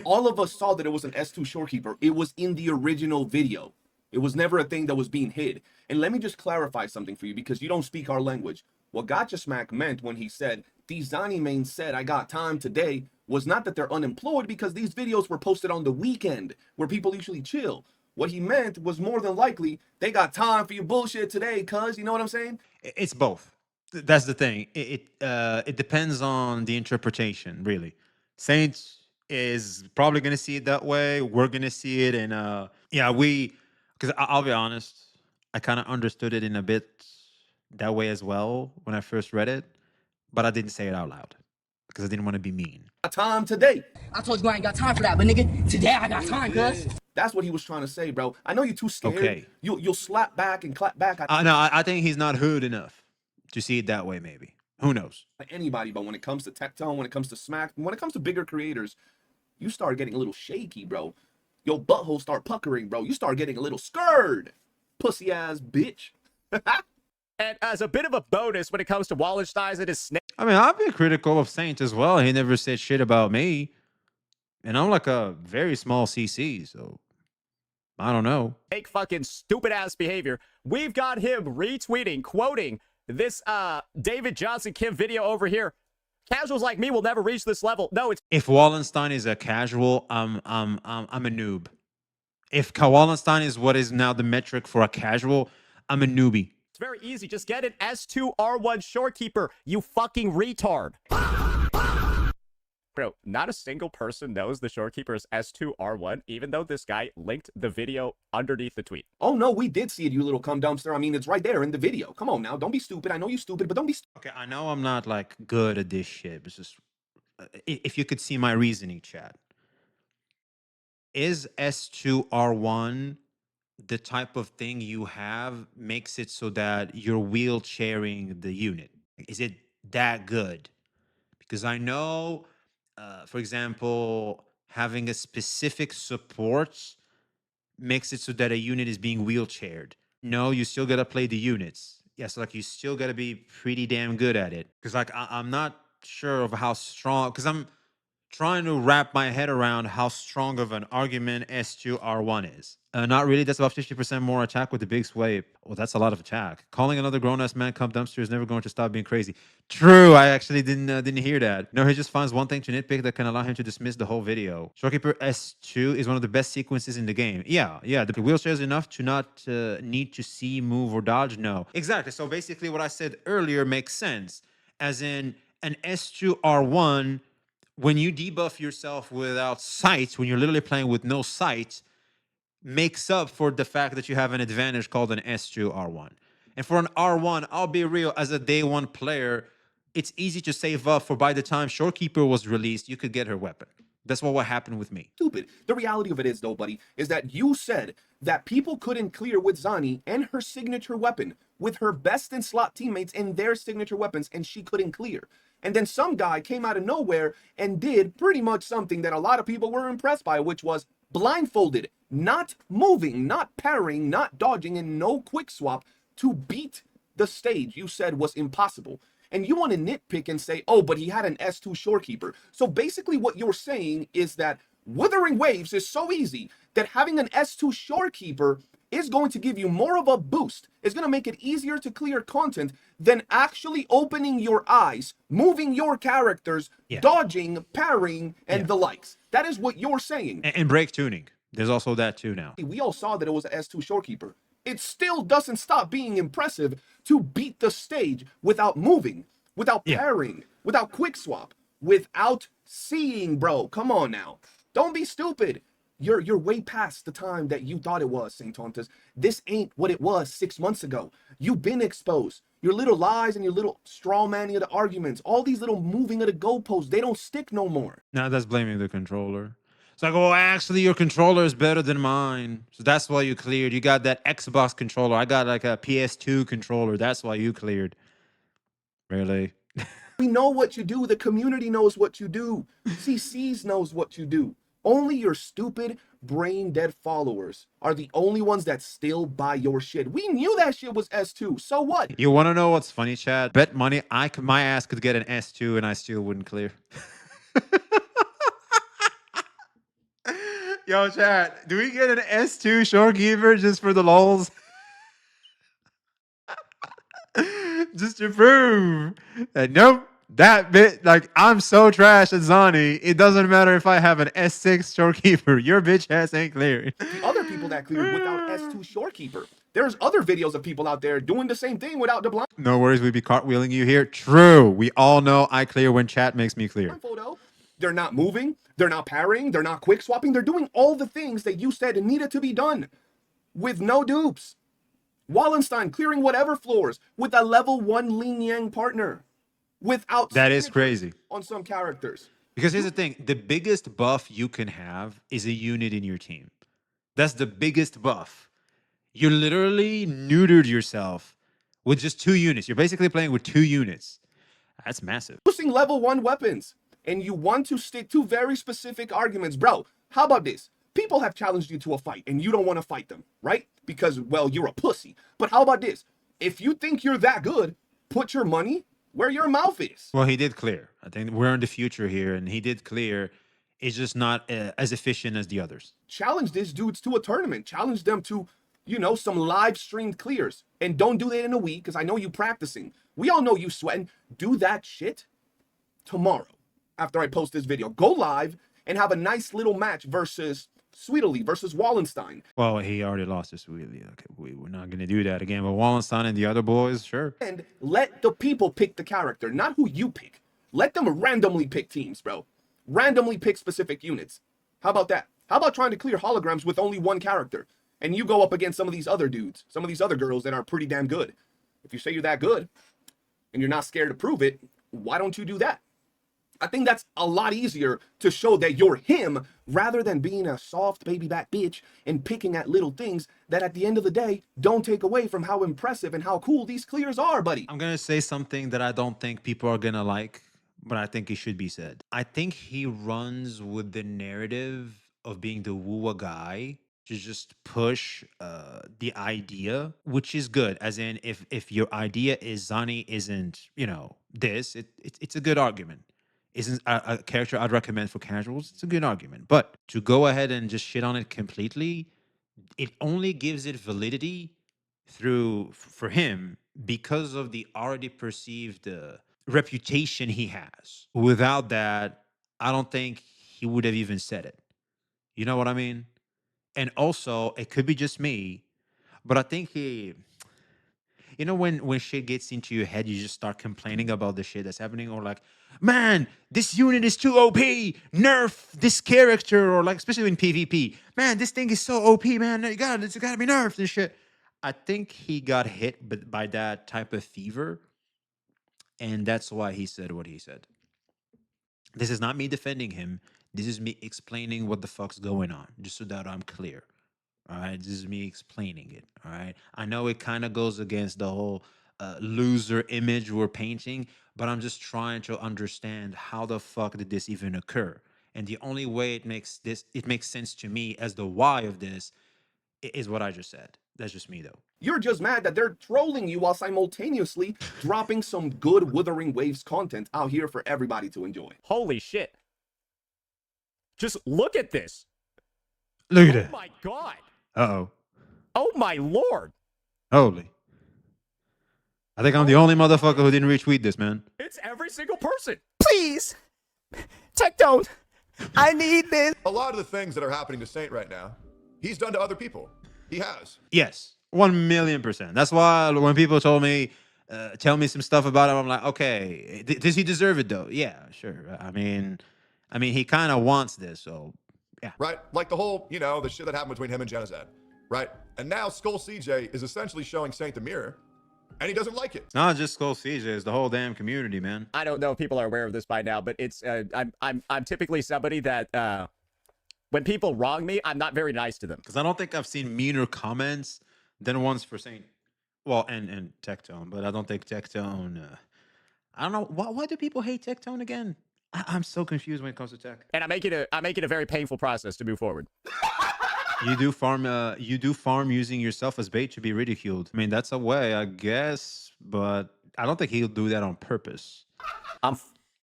All of us saw that it was an S2 shorekeeper. It was in the original video. It was never a thing that was being hid. And let me just clarify something for you, because you don't speak our language. What Gotcha Smack meant when he said, these Zani mains said, I got time today, was not that they're unemployed, because these videos were posted on the weekend where people usually chill. What he meant was more than likely, they got time for your bullshit today, cuz, you know what I'm saying? It's both. That's the thing. It depends on the interpretation, really. Saints is probably going to see it that way. We're going to see it. And yeah, because I'll be honest, I kind of understood it in a bit that way as well when I first read it, but I didn't say it out loud because I didn't want to be mean. Got time today. I told you I ain't got time for that, but nigga, today I got time, cuz. That's what he was trying to say, bro. I know you're too scared. Okay. You'll slap back and clap back. No, I think he's not hood enough to see it that way, maybe. Who knows? Anybody, but when it comes to Tectone, when it comes to Smack, when it comes to bigger creators, you start getting a little shaky, bro. Your butthole start puckering, bro. You start getting a little scared. Pussy ass bitch. And as a bit of a bonus when it comes to Wallenstein and his snake. I mean, I've been critical of Saint as well. He never said shit about me. And I'm like a very small CC, so I don't know. Fake fucking stupid ass behavior. We've got him retweeting, quoting this David Johnson Kim video over here. Casuals like me will never reach this level. No, it's if Wallenstein is a casual, I'm a noob. If Wallenstein is what is now the metric for a casual, I'm a newbie. It's very easy. Just get an S2 R1 shorekeeper, you fucking retard. Bro, not a single person knows the shorekeeper is S2 R1, even though this guy linked the video underneath the tweet. Oh, no, we did see it, you little cum dumpster. I mean, it's right there in the video. Come on now. Don't be stupid. I know you're stupid, but don't be stupid. Okay, I know I'm not like good at this shit. It's just if you could see my reasoning, chat. Is S2R1 the type of thing you have makes it so that you're wheelchairing the unit? Is it that good? Because I know, for example, having a specific support makes it so that a unit is being wheelchaired. No, you still gotta play the units. Yes, like you still gotta be pretty damn good at it. Because like I'm not sure of how strong. Because I'm trying to wrap my head around how strong of an argument S2R1 is. Not really. That's about 50% more attack with the big swipe. Well, that's a lot of attack. Calling another grown-ass man cum dumpster is never going to stop being crazy. True. I actually didn't hear that. No, he just finds one thing to nitpick that can allow him to dismiss the whole video. Shopkeeper S2 is one of the best sequences in the game. Yeah. The wheelchair is enough to not need to see, move, or dodge. No, exactly. So basically, what I said earlier makes sense. As in, an S2R1, when you debuff yourself without sight, when you're literally playing with no sight, makes up for the fact that you have an advantage called an S2 R1. And for an R1, I'll be real, as a day one player, it's easy to save up for by the time Shorekeeper was released, you could get her weapon. That's what happened with me. Stupid. The reality of it is, though, buddy, is that you said that people couldn't clear with Zani and her signature weapon, with her best in slot teammates and their signature weapons, and she couldn't clear. And then some guy came out of nowhere and did pretty much something that a lot of people were impressed by, which was blindfolded, not moving, not parrying, not dodging, and no quick swap to beat the stage you said was impossible. And you want to nitpick and say, oh, but he had an S2 shorekeeper. So basically what you're saying is that Wuthering Waves is so easy that having an S2 shorekeeper is going to give you more of a boost. It's going to make it easier to clear content than actually opening your eyes, moving your characters, dodging, parrying, and the likes. That is what you're saying. And break tuning. There's also that too now. We all saw that it was an S2 shorekeeper. It still doesn't stop being impressive to beat the stage without moving, without parrying, without quick swap, without seeing, bro. Come on now. Don't be stupid. You're way past the time that you thought it was, Saintontas. This ain't what it was 6 months ago. You've been exposed. Your little lies and your little straw manning of the arguments, all these little moving of the goalposts, they don't stick no more. Now that's blaming the controller. It's like, oh, actually, your controller is better than mine. So that's why you cleared. You got that Xbox controller. I got like a PS2 controller. That's why you cleared. Really? We know what you do. The community knows what you do. CCs knows what you do. Only your stupid, brain-dead followers are the only ones that still buy your shit. We knew that shit was S2. So what? You want to know what's funny, Chad? Bet money my ass could get an S2 and I still wouldn't clear. Yo, Chad, do we get an S2 shorekeeper just for the lols? Just to prove that nope, that bit, like, I'm so trash at Zani, it doesn't matter if I have an S6 shorekeeper. Your bitch ass ain't clearing. The other people that cleared without S2 shorekeeper. There's other videos of people out there doing the same thing without the blind. No worries, we'd be cartwheeling you here. True. We all know I clear when chat makes me clear. Photo. They're not moving. They're not parrying. They're not quick swapping. They're doing all the things that you said needed to be done with no dupes. Wallenstein clearing whatever floors with a level 1 Lin Yang partner. Without that is crazy on some characters. Because here's the thing, the biggest buff you can have is a unit in your team. That's the biggest buff. You literally neutered yourself with just 2 units. You're basically playing with 2 units. That's massive. Using level 1 weapons, and you want to stick to very specific arguments. Bro, how about this? People have challenged you to a fight, and you don't want to fight them, right? Because, well, you're a pussy. But how about this? If you think you're that good, put your money where your mouth is. Well, he did clear. I think we're in the future here, and he did clear. It's just not as efficient as the others. Challenge these dudes to a tournament. Challenge them to, you know, some live streamed clears. And don't do that in a week, because I know you practicing. We all know you sweating. Do that shit tomorrow after I post this video. Go live and have a nice little match versus Sweetly versus Wallenstein. Well, he already lost to Sweetly. Okay, we're not going to do that again. But Wallenstein and the other boys, sure. And let the people pick the character, not who you pick. Let them randomly pick teams, bro. Randomly pick specific units. How about that? How about trying to clear holograms with only 1 character? And you go up against some of these other dudes, some of these other girls that are pretty damn good. If you say you're that good and you're not scared to prove it, why don't you do that? I think that's a lot easier to show that you're him rather than being a soft baby back bitch and picking at little things that at the end of the day don't take away from how impressive and how cool these clears are, buddy. I'm gonna say something that I don't think people are gonna like, but I think it should be said. I think he runs with the narrative of being the wuwa guy to just push the idea, which is good. As in, if your idea is Zani isn't, this, it's a good argument. Isn't a character I'd recommend for casuals. It's a good argument. But to go ahead and just shit on it completely, it only gives it validity for him because of the already perceived reputation he has. Without that, I don't think he would have even said it. You know what I mean? And also, it could be just me, but I think when shit gets into your head, you just start complaining about the shit that's happening, or like, man, this unit is too OP. Nerf this character, or like, especially in PvP, man, this thing is so OP, man. It's gotta be nerfed and shit. I think he got hit by that type of fever, and that's why he said what he said. This is not me defending him. This is me explaining what the fuck's going on, just so that I'm clear. All right, this is me explaining it. All right, I know it kind of goes against the whole loser image we're painting, but I'm just trying to understand how the fuck did this even occur. And the only way it makes sense to me as the why of this is what I just said. That's just me though. You're just mad that they're trolling you while simultaneously dropping some good Wuthering Waves content out here for everybody to enjoy. Holy shit. Just look at this. Look at Oh it. my god. Uh-oh. Oh my lord. Holy. I think I'm the only motherfucker who didn't retweet this, man. It's every single person. Please. Tech don't. I need this. A lot of the things that are happening to Saint right now, he's done to other people. He has. Yes, 1,000,000%. That's why when people told me, tell me some stuff about him, I'm like, okay, does he deserve it though? Yeah, sure. I mean, he kind of wants this, so yeah. Right? Like the whole, the shit that happened between him and Genozad. Right? And now Skull CJ is essentially showing Saint the mirror, and he doesn't like it. It's not just Skull CJ, it's the whole damn community, man. I don't know if people are aware of this by now, but it's I'm typically somebody that when people wrong me, I'm not very nice to them. Because I don't think I've seen meaner comments than ones for Saint. Well, and Tectone, but I don't think Tectone. I don't know why do people hate Tectone again? I'm so confused when it comes to tech. And I make it a very painful process to move forward. You do farm using yourself as bait to be ridiculed. I mean, that's a way, I guess, but I don't think he'll do that on purpose. I'm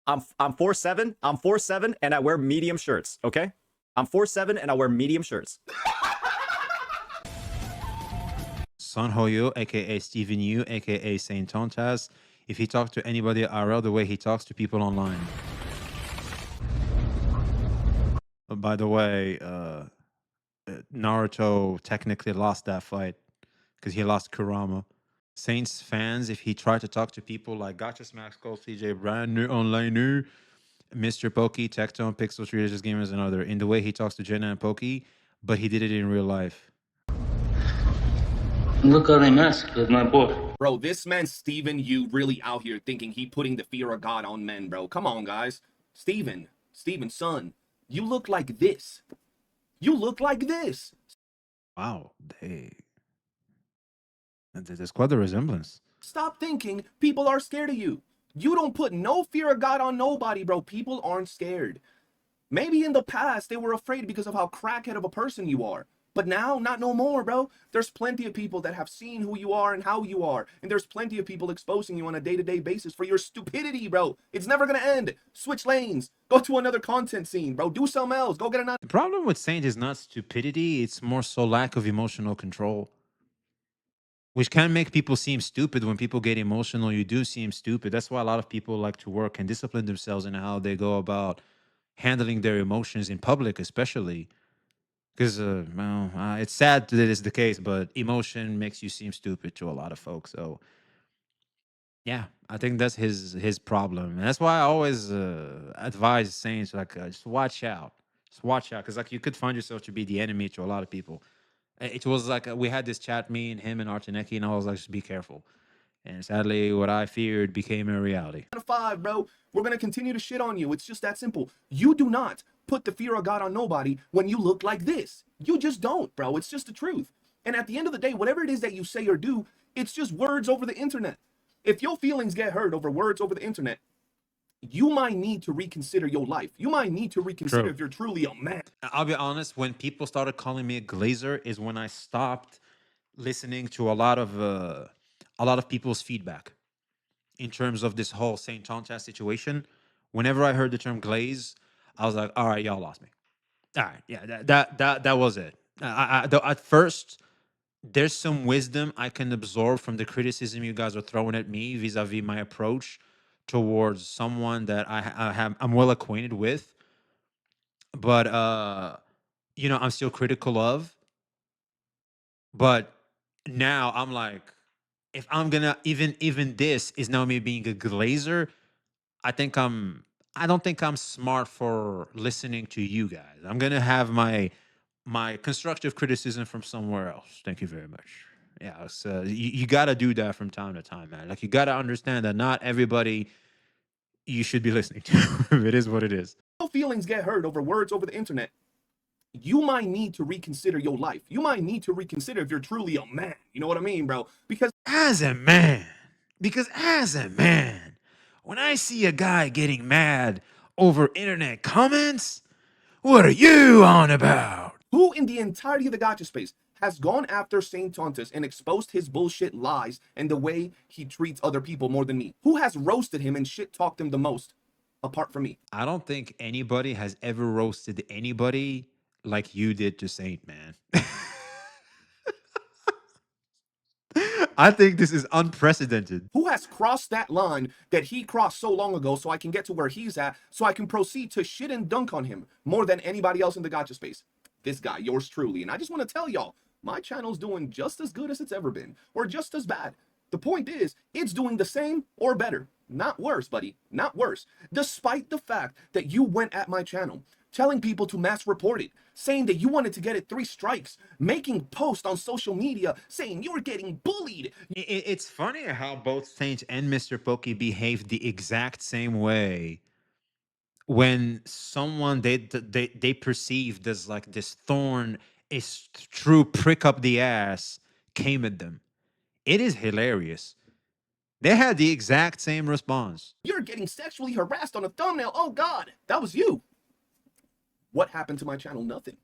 4'7". I'm 4'7", and I wear medium shirts. Okay, I'm 4'7", and I wear medium shirts. Son Hoyo, aka Steven Yu, aka Saintontas. If he talks to anybody IRL the way he talks to people online. By the way, Naruto technically lost that fight because he lost Kurama. Saints fans, if he tried to talk to people like Gotcha Smack, Skull CJ, brand new online new, Mr. Pokey, Tectone, Pixel, Treaters, Gamers, and other, in the way he talks to Jenna and Pokey, but he did it in real life. Look how they massacred my boy. Bro, this man Steven Yu really out here thinking he putting the fear of God on men, bro. Come on, guys. Steven, son, you look like this. You look like this. Wow, there's quite a resemblance. Stop thinking people are scared of you. You don't put no fear of God on nobody, bro. People aren't scared. Maybe in the past they were afraid because of how crackhead of a person you are. But now, not no more, bro. There's plenty of people that have seen who you are and how you are. And there's plenty of people exposing you on a day-to-day basis for your stupidity, bro. It's never gonna end. Switch lanes. Go to another content scene, bro. Do something else. Go get another. The problem with Saint is not stupidity, it's more so lack of emotional control. Which can make people seem stupid. When people get emotional, you do seem stupid. That's why a lot of people like to work and discipline themselves in how they go about handling their emotions in public, especially. Because, it's sad that it's the case, but emotion makes you seem stupid to a lot of folks. So, yeah, I think that's his problem. And that's why I always advise Saints, like, just watch out. Just watch out. Because, like, you could find yourself to be the enemy to a lot of people. It was like we had this chat, me and him and Artaneki, and I was like, just be careful. And sadly, what I feared became a reality. Out of 5, bro. We're gonna continue to shit on you. It's just that simple. You do not put the fear of God on nobody when you look like this. You just don't, bro. It's just the truth. And at the end of the day, whatever it is that you say or do, it's just words over the internet. If your feelings get hurt over words over the internet, you might need to reconsider your life. You might need to reconsider True. if you're truly a man. I'll be honest, when people started calling me a glazer is when I stopped listening to a lot of people's feedback in terms of this whole Saintontas situation. Whenever I heard the term glaze, I was like, all right, y'all lost me. All right, yeah, that was it. Though at first, there's some wisdom I can absorb from the criticism you guys are throwing at me vis-a-vis my approach towards someone that I'm well acquainted with, but I'm still critical of. But now I'm like, if I'm gonna even this is now me being a glazer, I don't think I'm smart for listening to you guys. I'm gonna have my constructive criticism from somewhere else. Thank you very much. Yeah, so you gotta do that from time to time, man. Like you gotta understand that not everybody you should be listening to. It is what it is. Your feelings get hurt over words over the internet. You might need to reconsider your life. You might need to reconsider if you're truly a man. You know what I mean, bro? Because As a man, when I see a guy getting mad over internet comments, what are you on about? who in the entirety of the gotcha space has gone after Saintontas and exposed his bullshit lies and the way he treats other people more than me? Who has roasted him and shit talked him the most, apart from me? I don't think anybody has ever roasted anybody like you did to Saint, man. I think this is unprecedented. Who has crossed that line that he crossed so long ago so I can get to where he's at so I can proceed to shit and dunk on him more than anybody else in the gotcha space? This guy, yours truly. And I just want to tell y'all, my channel's doing just as good as it's ever been, or just as bad. The point is, it's doing the same or better. Not worse, buddy. Not worse. Despite the fact that you went at my channel, telling people to mass report it, saying that you wanted to get it 3 strikes, making posts on social media saying you were getting bullied. It's funny how both Saint and Mr. Pokey behaved the exact same way when someone they perceived as like this thorn, true prick up the ass, came at them. It is hilarious. They had the exact same response. You're getting sexually harassed on a thumbnail. Oh God, that was you. What happened to my channel? Nothing.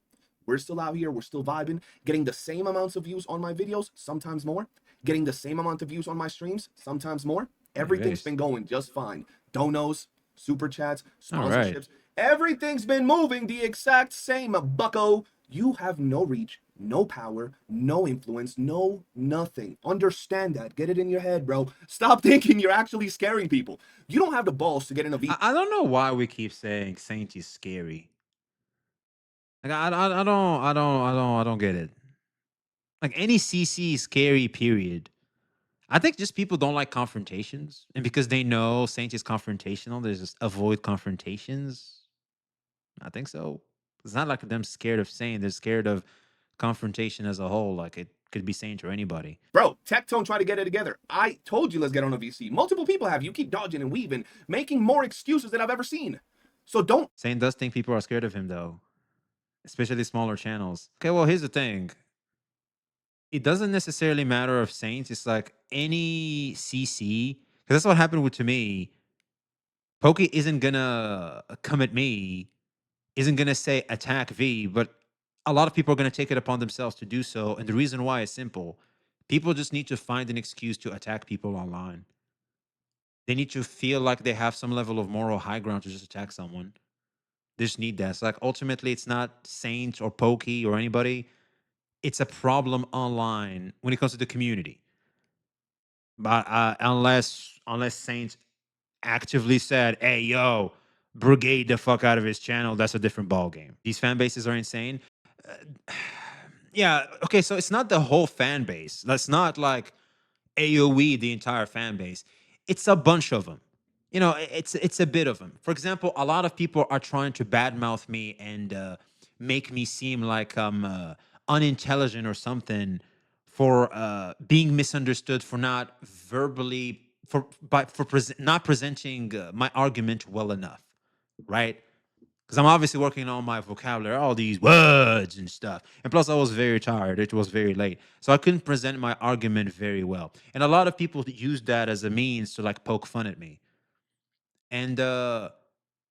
We're still out here. We're still vibing, getting the same amounts of views on my videos, sometimes more, getting the same amount of views on my streams, sometimes more. Everything's been going just fine. Donos, super chats, sponsorships, everything's been moving the exact same, bucko. You have no reach, no power, no influence, no nothing. Understand that. Get it in your head, bro. Stop thinking you're actually scaring people. You don't have the balls to get in a I don't know why we keep saying Saint is scary. Like I don't get it. Like any CC is scary, period. I think just people don't like confrontations, and because they know Saint is confrontational, they just avoid confrontations. I think so. It's not like them scared of Saint; they're scared of confrontation as a whole. Like it could be Saint or anybody. Bro, Tectone tried to get it together. I told you let's get on a VC. Multiple people have. You keep dodging and weaving, making more excuses than I've ever seen. So don't. Saint does think people are scared of him, though, especially smaller channels. Okay, well, here's the thing. It doesn't necessarily matter if Saints. It's like any CC, because that's what happened to me. Pokey isn't gonna come at me, isn't gonna say attack V, but a lot of people are gonna take it upon themselves to do so. And the reason why is simple. People just need to find an excuse to attack people online. They need to feel like they have some level of moral high ground to just attack someone. They just need that. It's like ultimately it's not Saint or Pokey or anybody. It's a problem online when it comes to the community. But unless Saints actively said, "Hey, yo, brigade the fuck out of his channel," that's a different ball game. These fan bases are insane. Yeah, okay, so it's not the whole fan base. That's not like AOE, the entire fan base. It's a bunch of them. You know, it's a bit of them. For example, a lot of people are trying to badmouth me and make me seem like I'm unintelligent or something for being misunderstood, for not verbally not presenting my argument well enough, right? Because I'm obviously working on my vocabulary, all these words and stuff. And plus, I was very tired. It was very late. So I couldn't present my argument very well. And a lot of people use that as a means to like poke fun at me. And the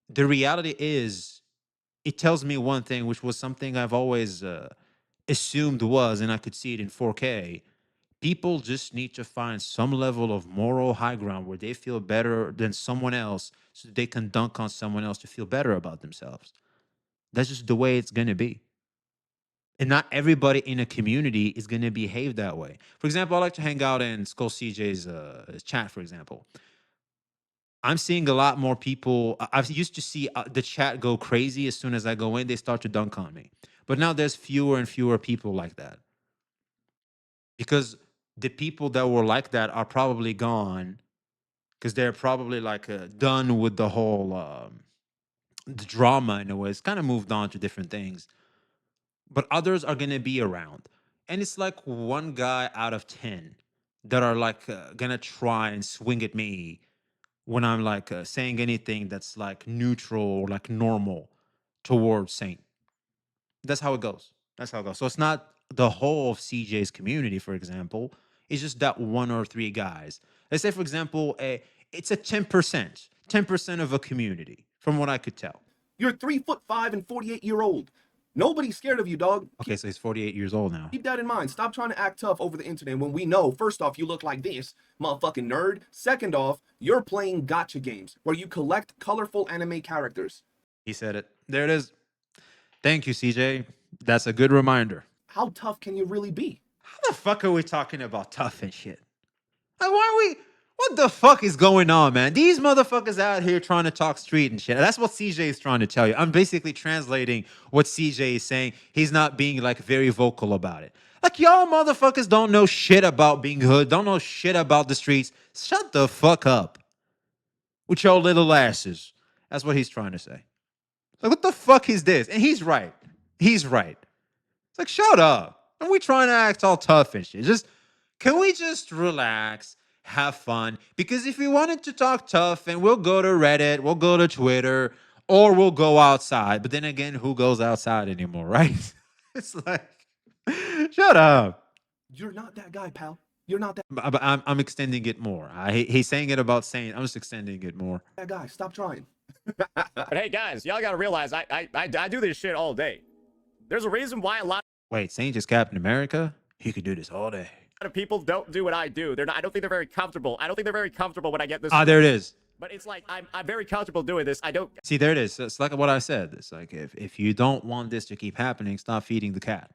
reality is, it tells me one thing, which was something I've always assumed was, and I could see it in 4K. People just need to find some level of moral high ground where they feel better than someone else so they can dunk on someone else to feel better about themselves. That's just the way it's going to be. And not everybody in a community is going to behave that way. For example, I like to hang out in Skull CJ's chat, for example. I'm seeing a lot more people. I used to see the chat go crazy as soon as I go in. They start to dunk on me. But now there's fewer and fewer people like that. Because the people that were like that are probably gone because they're probably like done with the whole the drama in a way. It's kind of moved on to different things. But others are going to be around. And it's like one guy out of 10 that are like going to try and swing at me when I'm like saying anything that's like neutral or like normal towards Saint. That's how it goes. That's how it goes. So it's not the whole of CJ's community, for example. It's just that one or three guys. Let's say, for example, it's a 10% of a community, from what I could tell. You're 3'5" and 48-year-old. Nobody's scared of you, dog. Okay, so he's 48 years old now. Keep that in mind. Stop trying to act tough over the internet when we know, first off, you look like this, motherfucking nerd. Second off, you're playing gotcha games where you collect colorful anime characters. He said it. There it is. Thank you, CJ. That's a good reminder. How tough can you really be? How the fuck are we talking about tough and shit? Like, why are we... What the fuck is going on, man? These motherfuckers out here trying to talk street and shit. That's what CJ is trying to tell you. I'm basically translating what CJ is saying. He's not being like very vocal about it. Like, y'all motherfuckers don't know shit about being hood. Don't know shit about the streets. Shut the fuck up with your little asses. That's what he's trying to say. Like, what the fuck is this? And he's right. He's right. It's like, shut up. And we trying to act all tough and shit. Can we just relax? Have fun, because if we wanted to talk tough, and we'll go to Reddit, we'll go to Twitter, or we'll go outside. But then again, who goes outside anymore, right? It's like, shut up. You're not that guy, pal. You're not that But I'm extending it more. He's saying it about saying. I'm just extending it more. guy. Stop trying. But hey, guys, y'all gotta realize I do this shit all day. There's a reason why a lot Wait, Saint is Captain America? He could do this all day. of people don't do what I do. I don't think they're very comfortable. I don't think they're very comfortable when I get this. There it is. But it's like I'm very comfortable doing this. I don't. See, there it is. It's like what I said. It's like if you don't want this to keep happening, stop feeding the cat.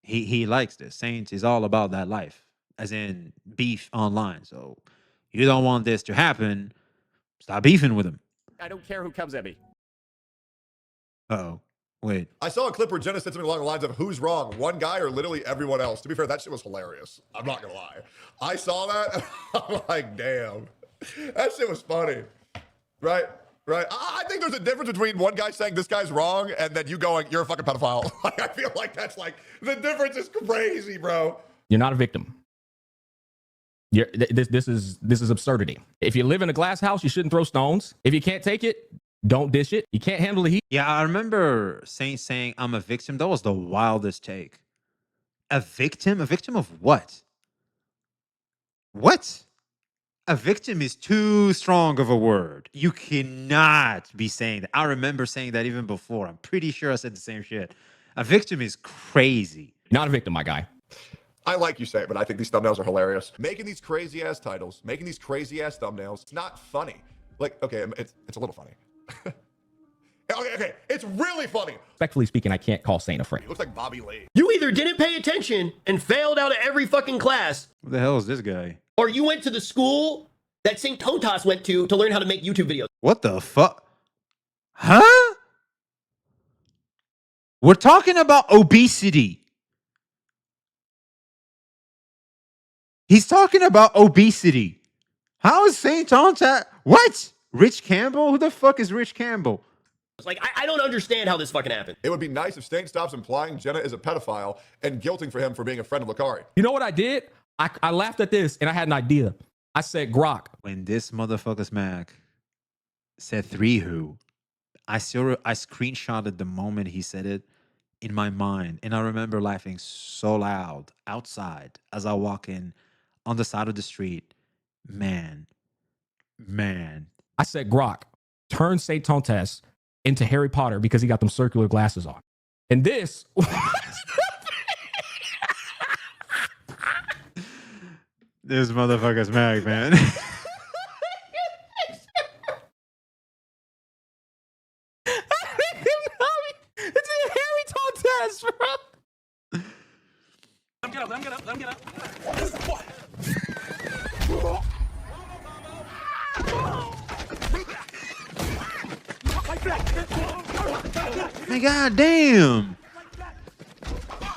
He likes this. Saint is all about that life, as in beef online. So you don't want this to happen, stop beefing with him. I don't care who comes at me. Uh-oh. Wait. I saw a clip where Jenna said something along the lines of, who's wrong, one guy or literally everyone else? To be fair, that shit was hilarious. I'm not going to lie. I saw that. I'm like, damn. That shit was funny. Right? Right? I think there's a difference between one guy saying this guy's wrong and then you going, you're a fucking pedophile. Like, I feel like that's like, the difference is crazy, bro. You're not a victim. This is absurdity. If you live in a glass house, you shouldn't throw stones. If you can't take it, don't dish it. You can't handle the heat. Yeah, I remember Saint saying I'm a victim. That was the wildest take. A victim? A victim of what? What? A victim is too strong of a word. You cannot be saying that. I remember saying that even before. I'm pretty sure I said the same shit. A victim is crazy. Not a victim, my guy. I like you say it, but I think these thumbnails are hilarious. Making these crazy ass titles, making these crazy ass thumbnails, it's not funny. Like, okay, it's a little funny. Okay, it's really funny. Respectfully speaking, I can't call Saint a friend. He looks like Bobby Lee. You either didn't pay attention and failed out of every fucking class, Who the hell is this guy? or you went to the school that Saintontas went to learn how to make YouTube videos. What the fuck? Huh? We're talking about obesity. He's talking about obesity. How is Saintontas? What? Rich Campbell? Who the fuck is Rich Campbell? It's like, I don't understand how this fucking happened. It would be nice if Stain stops implying Jenna is a pedophile and guilting for him for being a friend of Lakari. You know what I did? I laughed at this and I had an idea. I said Grok. When this motherfucker Smack said 3 who, I screenshotted the moment he said it in my mind. And I remember laughing so loud outside as I walk in on the side of the street. Man. I said Grok. Turn Saintontas into Harry Potter because he got them circular glasses on. And this This motherfucker's Smack, man. it's a Harry Tontas, bro. Let him get up. Man, goddamn.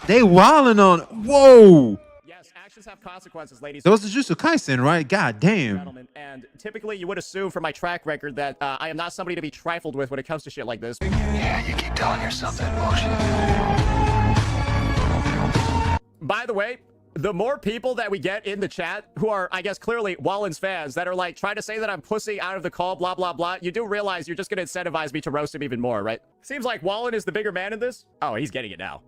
They wilding on. Whoa. Yes, actions have consequences, ladies That was the Jujutsu Kaisen, right? God and damn. gentlemen. And typically, you would assume from my track record that I am not somebody to be trifled with when it comes to shit like this. Yeah, you keep telling yourself that bullshit. By the way, the more people that we get in the chat who are, I guess, clearly Wallen's fans that are like trying to say that I'm pussy out of the call, blah, blah, blah, you do realize you're just going to incentivize me to roast him even more, right? Seems like Wallen is the bigger man in this. Oh, he's getting it now.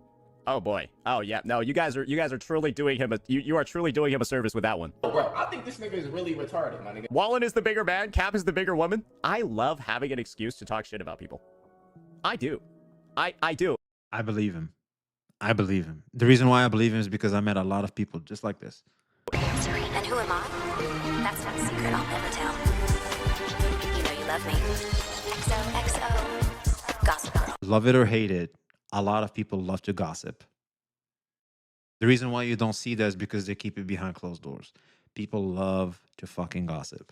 Oh boy. Oh yeah. No, you guys are truly doing him you are truly doing him a service with that one. Bro, I think this nigga is really retarded, my nigga. Wallen is the bigger man. Cap is the bigger woman. I love having an excuse to talk shit about people. I do. I do. I believe him. The reason why I believe him is because I met a lot of people just like this. And who am I? That's not a secret I'll never tell. You know you love me. XOXO. Gossip Girl. Love it or hate it, a lot of people love to gossip. The reason why you don't see that is because they keep it behind closed doors. People love to fucking gossip.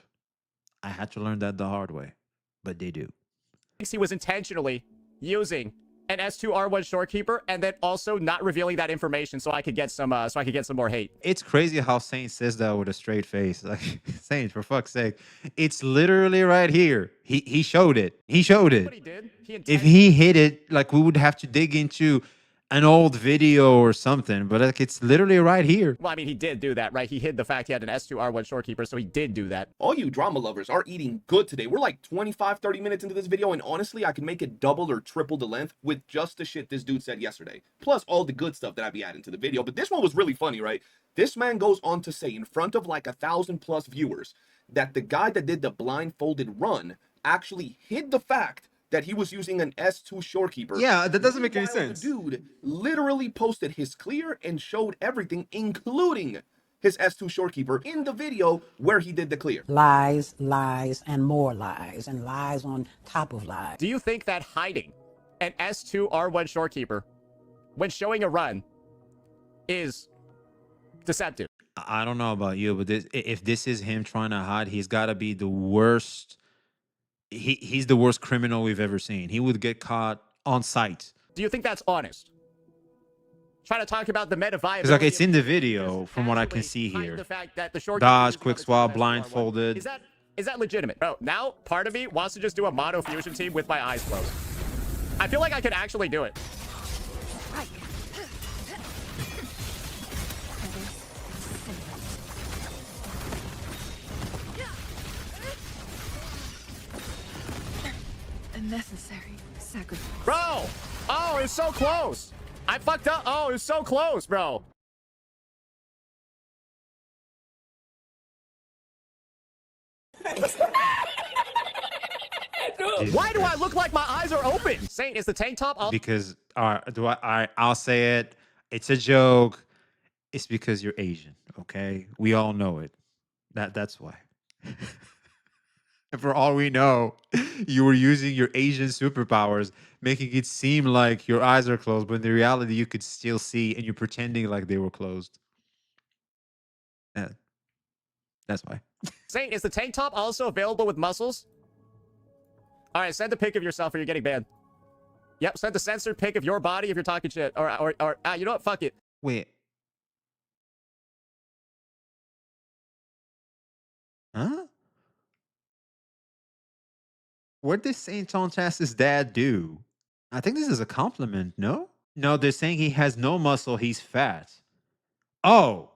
I had to learn that the hard way, but they do. He was intentionally using an S2R1 shorekeeper and then also not revealing that information so I could get some more hate. It's crazy how Saint says that with a straight face. Like, Saint, for fuck's sake. It's literally right here. He showed it. He showed it. What he did, If he hid it, like, we would have to dig into an old video or something, but like, it's literally right here. Well, I mean, he did do that, right? He hid the fact he had an S2R1 shorekeeper, so he did do that. All you drama lovers are eating good today. We're like 25, 30 minutes into this video, and honestly, I could make it double or triple the length with just the shit this dude said yesterday. Plus all the good stuff that I'd be adding to the video. But this one was really funny, right? This man goes on to say in front of like 1,000+ viewers that the guy that did the blindfolded run actually hid the fact that he was using an S2 shorekeeper. Yeah, that doesn't make any Meanwhile, sense. The dude literally posted his clear and showed everything, including his S2 shorekeeper, in the video where he did the clear. Lies, lies, and more lies, and lies on top of lies. Do you think that hiding an S2R1 shorekeeper when showing a run is deceptive? I don't know about you, but if this is him trying to hide, he's got to be the worst. He's the worst criminal we've ever seen. He would get caught on sight. Do you think that's honest? Trying to talk about the meta viability. It's like, it's in the video from what I can see here. The fact that the Dodge, quick swap, blindfolded. Is that legitimate? Bro, now part of me wants to just do a mono fusion team with my eyes closed. I feel like I could actually do it. Unnecessary sacrifice. Bro! Oh, it's so close! I fucked up. Oh, it's so close, bro. Why do I look like my eyes are open? Saint, is the tank top? Because I'll say it. It's a joke. It's because you're Asian, okay? We all know it. That's why. And for all we know, you were using your Asian superpowers, making it seem like your eyes are closed, but in the reality, you could still see, and you're pretending like they were closed. Yeah, that's why. Saint, is the tank top also available with muscles? All right, send a pic of yourself or you're getting banned. Yep, send a censored pic of your body if you're talking shit. Or you know what? Fuck it. Wait. Huh? What did Saintontas' dad do? I think this is a compliment, no? No, they're saying he has no muscle, he's fat. Oh,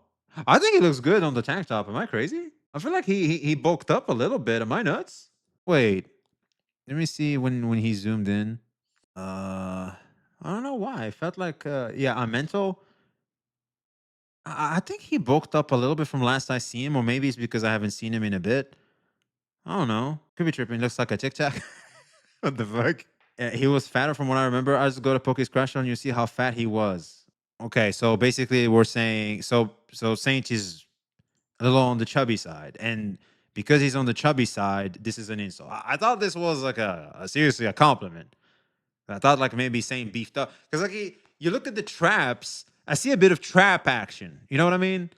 I think he looks good on the tank top. Am I crazy? I feel like he bulked up a little bit. Am I nuts? Wait, let me see when he zoomed in. I don't know why. I felt like yeah, I mental. I think he bulked up a little bit from last I see him, or maybe it's because I haven't seen him in a bit. I don't know. Could be tripping. Looks like a Tic Tac. What the fuck? He was fatter from what I remember. I just go to Poke's Crash and you see how fat he was. Okay, so basically we're saying so Saint is a little on the chubby side, and because he's on the chubby side, this is an insult. I thought this was like a seriously a compliment. I thought like maybe Saint beefed up because like you look at the traps. I see a bit of trap action. You know what I mean?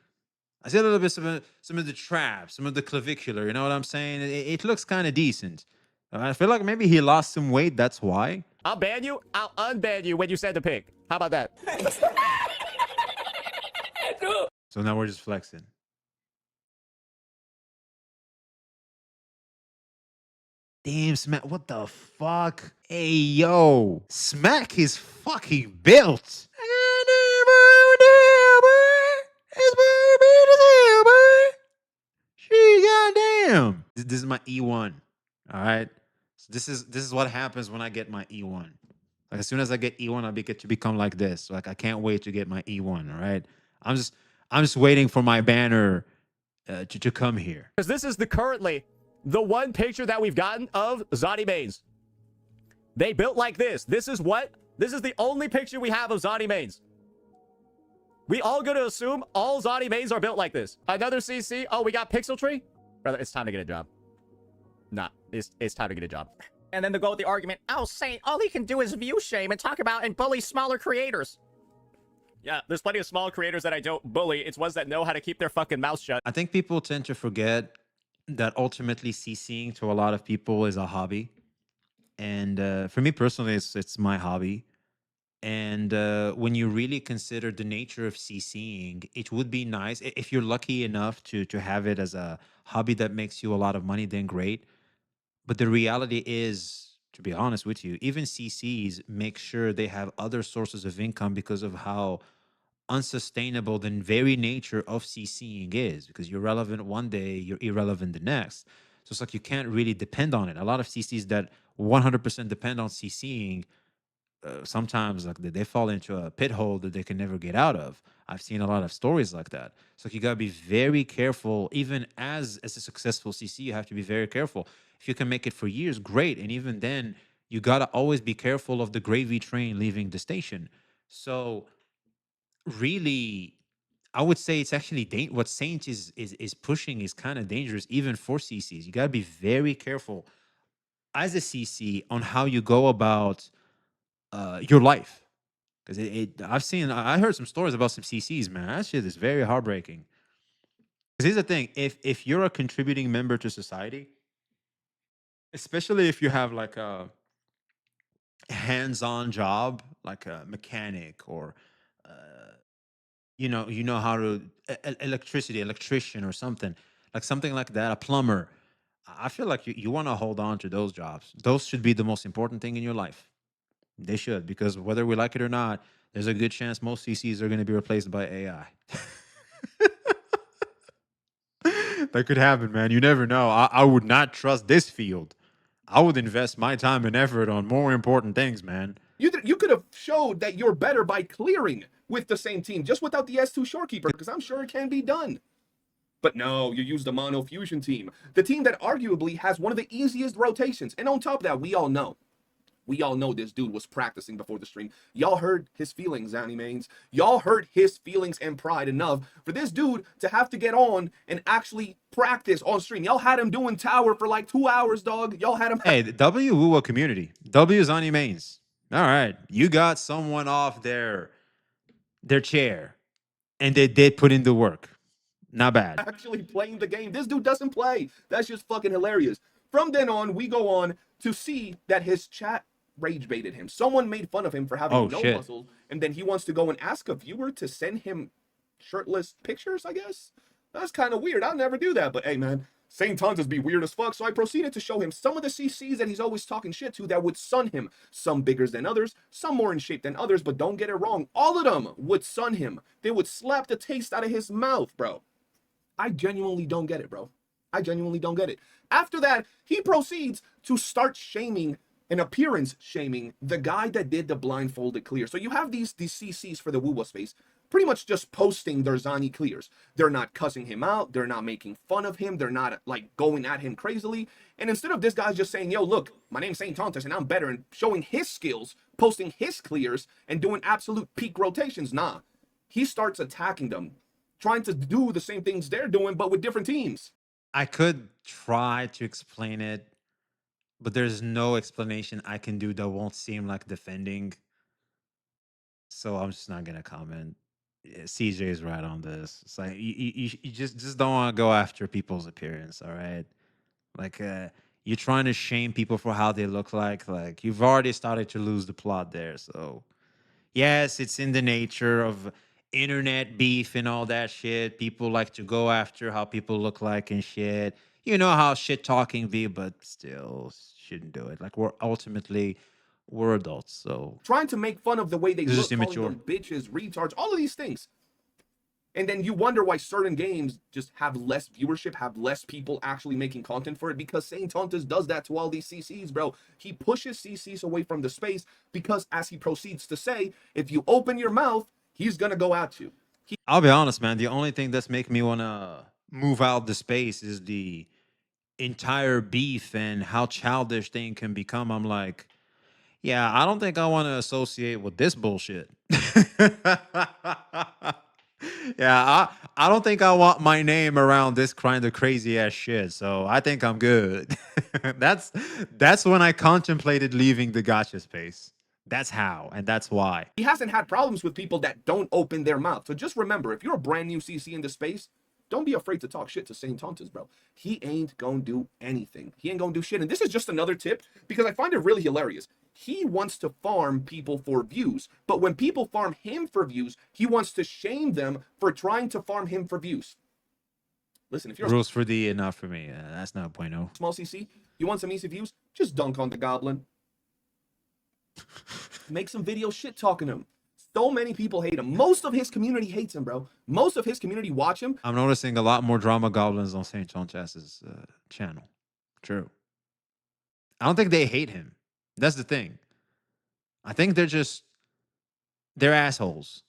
I see a little bit some of the traps, some of the clavicular. You know what I'm saying? It looks kind of decent. I feel like maybe he lost some weight. That's why. I'll ban you. I'll unban you when you send a pic. How about that? So now we're just flexing. Damn, Smack. What the fuck? Hey, yo. Smack is fucking built. Goddamn. This is my E1. All right. So this is what happens when I get my E1. Like as soon as I get E1, I get to become like this. Like I can't wait to get my E1. All right. I'm just waiting for my banner to come here. Because this is currently the one picture that we've gotten of Zani mains. They built like this. This is the only picture we have of Zani mains. We all going to assume all Zani mains are built like this. Another CC. Oh, we got Pixel Tree? Brother, it's time to get a job. Nah, it's time to get a job. And then they go with the argument, oh, Saint, all he can do is view shame and talk about and bully smaller creators. Yeah, there's plenty of small creators that I don't bully. It's ones that know how to keep their fucking mouth shut. I think people tend to forget that ultimately CCing to a lot of people is a hobby. And for me personally, it's my hobby. And when you really consider the nature of CCing, it would be nice if you're lucky enough to have it as a hobby that makes you a lot of money, then great. But the reality is, to be honest with you, even CCs make sure they have other sources of income because of how unsustainable the very nature of CCing is. Because you're relevant one day, you're irrelevant the next. So it's like you can't really depend on it. A lot of CCs that 100% depend on CCing, sometimes like they fall into a pit hole that they can never get out of. I've seen a lot of stories like that. So you got to be very careful. Even as a successful CC, you have to be very careful. If you can make it for years, great. And even then, you got to always be careful of the gravy train leaving the station. So really, I would say it's actually what Saint is pushing is kind of dangerous even for CCs. You got to be very careful as a CC on how you go about your life. Because I heard some stories about some CCs, man. That shit is very heartbreaking. Because here's the thing: if you're a contributing member to society, especially if you have like a hands-on job, like a mechanic or you know how to electrician or something like that, a plumber. I feel like you want to hold on to those jobs. Those should be the most important thing in your life. They should, because whether we like it or not, there's a good chance most CCs are going to be replaced by AI. That could happen, man. You never know. I would not trust this field. I would invest my time and effort on more important things, man. You could have showed that you're better by clearing with the same team, just without the S2 Shorekeeper, because I'm sure it can be done. But no, you used the Mono Fusion team, the team that arguably has one of the easiest rotations. And on top of that, we all know this dude was practicing before the stream. Y'all heard his feelings, Zani mains. Y'all heard his feelings and pride enough for this dude to have to get on and actually practice on stream. Y'all had him doing tower for like 2 hours, dog. Y'all had him. Hey, the W wuwa community. W Zani mains. All right. You got someone off their chair and they did put in the work. Not bad. Actually playing the game. This dude doesn't play. That's just fucking hilarious. From then on, we go on to see that his chat rage baited him. Someone made fun of him for having no muscles, and then he wants to go and ask a viewer to send him shirtless pictures, I guess. That's kind of weird. I'll never do that, but hey, man, Saintontas be weird as fuck, so I proceeded to show him some of the CCs that he's always talking shit to that would sun him. Some bigger than others, some more in shape than others, but don't get it wrong, all of them would sun him. They would slap the taste out of his mouth, bro. I genuinely don't get it, bro. I genuinely don't get it. After that, he proceeds to start shaming and appearance shaming the guy that did the blindfolded clear. So you have these CCs for the wuwa space pretty much just posting their Zani clears. They're not cussing him out. They're not making fun of him. They're not like going at him crazily. And instead of this guy just saying, yo, look, my name's Saintontas and I'm better, and showing his skills, posting his clears and doing absolute peak rotations, nah. He starts attacking them, trying to do the same things they're doing, but with different teams. I could try to explain it, but there's no explanation I can do that won't seem like defending. So I'm just not gonna comment. Yeah, CJ is right on this. It's like you just don't want to go after people's appearance, all right? Like you're trying to shame people for how they look like you've already started to lose the plot there. So yes, it's in the nature of internet beef and all that shit. People like to go after how people look like and shit. You know how shit talking be, but still shouldn't do it. Like we're adults, so Trying to make fun of the way they It's look, just calling immature. them bitches, retards, all of these things. And then you wonder why certain games just have less viewership, have less people actually making content for it, because Saintontas does that to all these CCs, bro. He pushes CCs away from the space because, as he proceeds to say, if you open your mouth, he's gonna go at you. I'll be honest, man. The only thing that's making me want to move out the space is the entire beef and how childish thing can become. I'm like, yeah, I don't think I want to associate with this bullshit. Yeah, I don't think I want my name around this kind of crazy ass shit. So I think I'm good. that's when I contemplated leaving the gotcha space. That's how, and that's why. He hasn't had problems with people that don't open their mouth. So just remember, if you're a brand new CC in the space, don't be afraid to talk shit to Saintontas, bro. He ain't gonna do anything. He ain't gonna do shit. And this is just another tip, because I find it really hilarious. He wants to farm people for views, but when people farm him for views, he wants to shame them for trying to farm him for views. Listen, if you're Rules for thee and not for me. That's not bueno. a small CC, you want some easy views, just dunk on the goblin. Make some video shit talking him. So many people hate him. Most of his community hates him, bro. Most of his community watch him. I'm noticing a lot more drama goblins on Saintontas' channel. True. I don't think they hate him. That's the thing. I think they're assholes.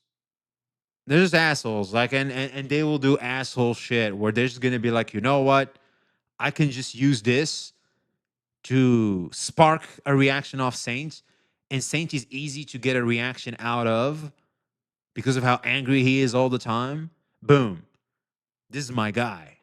They're just assholes. Like, and they will do asshole shit where they're just gonna be like, you know what? I can just use this to spark a reaction off Saint, and Saint is easy to get a reaction out of because of how angry he is all the time. Boom. This is my guy.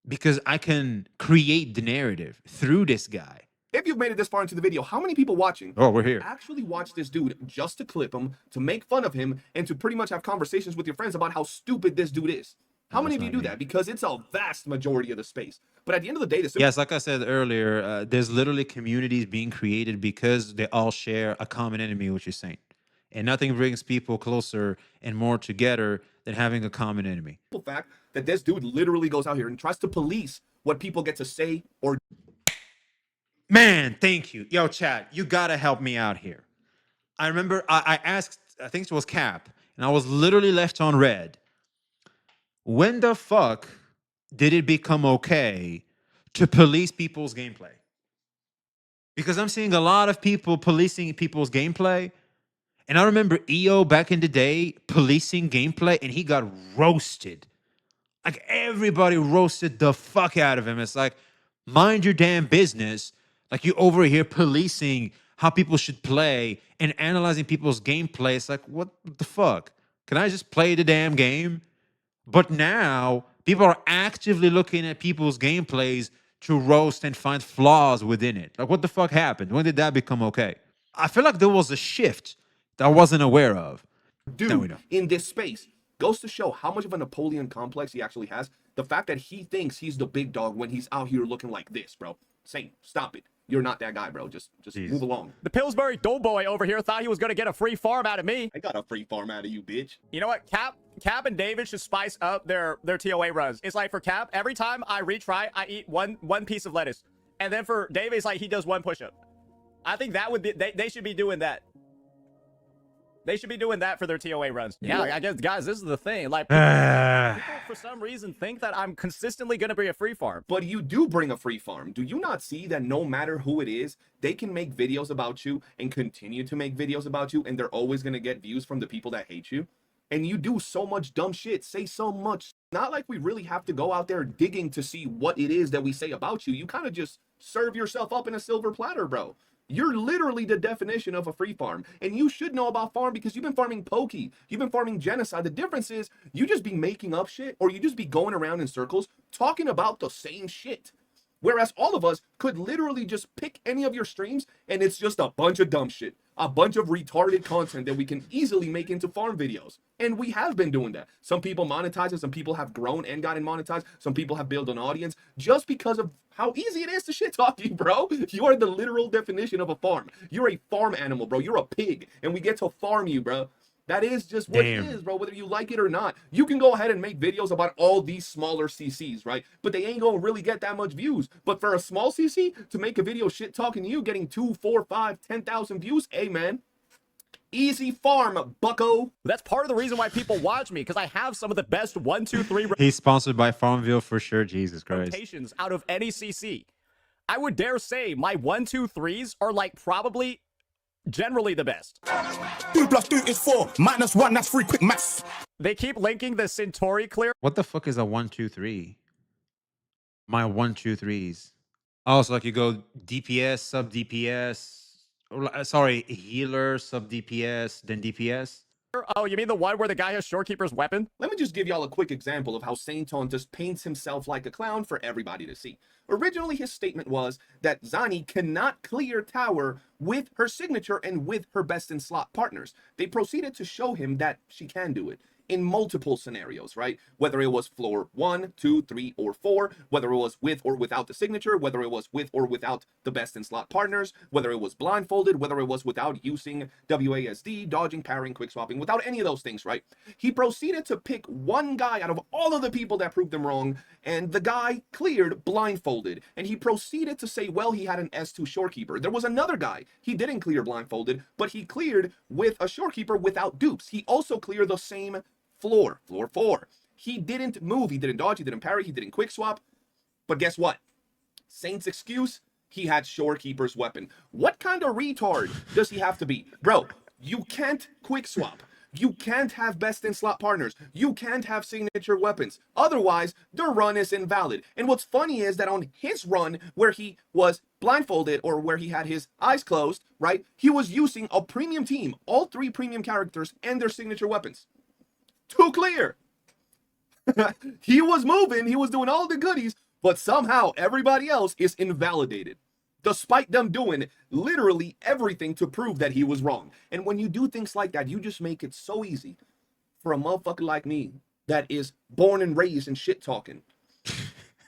Because I can create the narrative through this guy. If you've made it this far into the video, how many people watching Oh, we're here. actually watch this dude just to clip him, to make fun of him, and to pretty much have conversations with your friends about how stupid this dude is? How many of you do that? Because it's a vast majority of the space. But at the end of the day, Yes, like I said earlier, there's literally communities being created because they all share a common enemy, which is Saint. And nothing brings people closer and more together than having a common enemy. fact that this dude literally goes out here and tries to police what people get to say or Man, thank you. Yo, chat, you gotta help me out here. I remember I asked, I think it was Cap, and I was literally left on red. When the fuck did it become okay to police people's gameplay? Because I'm seeing a lot of people policing people's gameplay. And I remember EO back in the day policing gameplay, and he got roasted. Like, everybody roasted the fuck out of him. It's like, mind your damn business. Like, you over here policing how people should play and analyzing people's gameplay. It's like, what the fuck? Can I just play the damn game? But now people are actively looking at people's gameplays to roast and find flaws within it. Like, what the fuck happened? When did that become okay? I feel like there was a shift that I wasn't aware of. dude in this space. Goes to show how much of a Napoleon complex he actually has. The fact that he thinks he's the big dog when he's out here looking like this, bro. Saint, stop it. You're not that guy, bro. Just move along. The Pillsbury Doughboy over here thought he was going to get a free farm out of me. I got a free farm out of you, bitch. You know what? Cap and David should spice up their TOA runs. It's like for Cap, every time I retry, I eat one piece of lettuce. And then for David, it's like he does one push-up. I think that would be, they should be doing that. They should be doing that for their TOA runs. Yeah, I guess, guys, this is the thing. Like, Ah. people for some reason think that I'm consistently going to be a free farm. But you do bring a free farm. Do you not see that no matter who it is, they can make videos about you and continue to make videos about you, and they're always going to get views from the people that hate you? And you do so much dumb shit, say so much. Not like we really have to go out there digging to see what it is that we say about you. You kind of just serve yourself up in a silver platter, bro. You're literally the definition of a free farm. And you should know about farm because you've been farming Pokey. You've been farming Genocide. The difference is you just be making up shit, or you just be going around in circles talking about the same shit. Whereas all of us could literally just pick any of your streams and it's just a bunch of dumb shit, a bunch of retarded content that we can easily make into farm videos. And we have been doing that. Some people monetize it, some people have grown and gotten monetized, some people have built an audience just because of how easy it is to shit talk you, bro. You are the literal definition of a farm. You're a farm animal, bro. You're a pig, and we get to farm you, bro. That is just what it is, bro, whether you like it or not. You can go ahead and make videos about all these smaller CCs, right? But they ain't gonna really get that much views. But for a small CC to make a video shit talking to you, getting 2, 4, 5, 10,000 views, hey, man. Easy farm, bucko. That's part of the reason why people watch me, because I have some of the best 1, 2, 3 He's sponsored by Farmville for sure. Jesus Christ. rotations out of any CC. I would dare say my 1, 2, 3s are like probably generally the best. 2 + 2 is 4. -1, that's 3 quick maths. They keep linking the Centauri clear. What the fuck is a 1, 2, 3? My 1, 2, 3s. Oh, so like you go DPS, sub DPS. Sorry, healer, sub DPS, then DPS. Oh, you mean the one where the guy has Shorekeeper's weapon? Let me just give y'all a quick example of how Saintontas paints himself like a clown for everybody to see. Originally, his statement was that Zani cannot clear tower with her signature and with her best in slot partners. They proceeded to show him that she can do it in multiple scenarios, right? Whether it was floor 1, 2, 3, or 4, whether it was with or without the signature, whether it was with or without the best in slot partners, whether it was blindfolded, whether it was without using WASD, dodging, parrying, quick swapping, without any of those things, right? He proceeded to pick one guy out of all of the people that proved him wrong, and the guy cleared blindfolded. And he proceeded to say, well, he had an S2 shorekeeper. There was another guy. He didn't clear blindfolded, but he cleared with a shorekeeper without dupes. He also cleared the same floor 4. He didn't move, he didn't dodge, he didn't parry, he didn't quick swap. But guess what? Saint's excuse, he had Shorekeeper's weapon. What kind of retard does he have to be? Bro, you can't quick swap. You can't have best in slot partners. You can't have signature weapons. Otherwise, the run is invalid. And what's funny is that on his run, where he was blindfolded or where he had his eyes closed, right? He was using a premium team, all 3 premium characters and their signature weapons. Too clear. He was moving, he was doing all the goodies, but somehow everybody else is invalidated, despite them doing literally everything to prove that he was wrong. And when you do things like that, you just make it so easy for a motherfucker like me that is born and raised in shit talking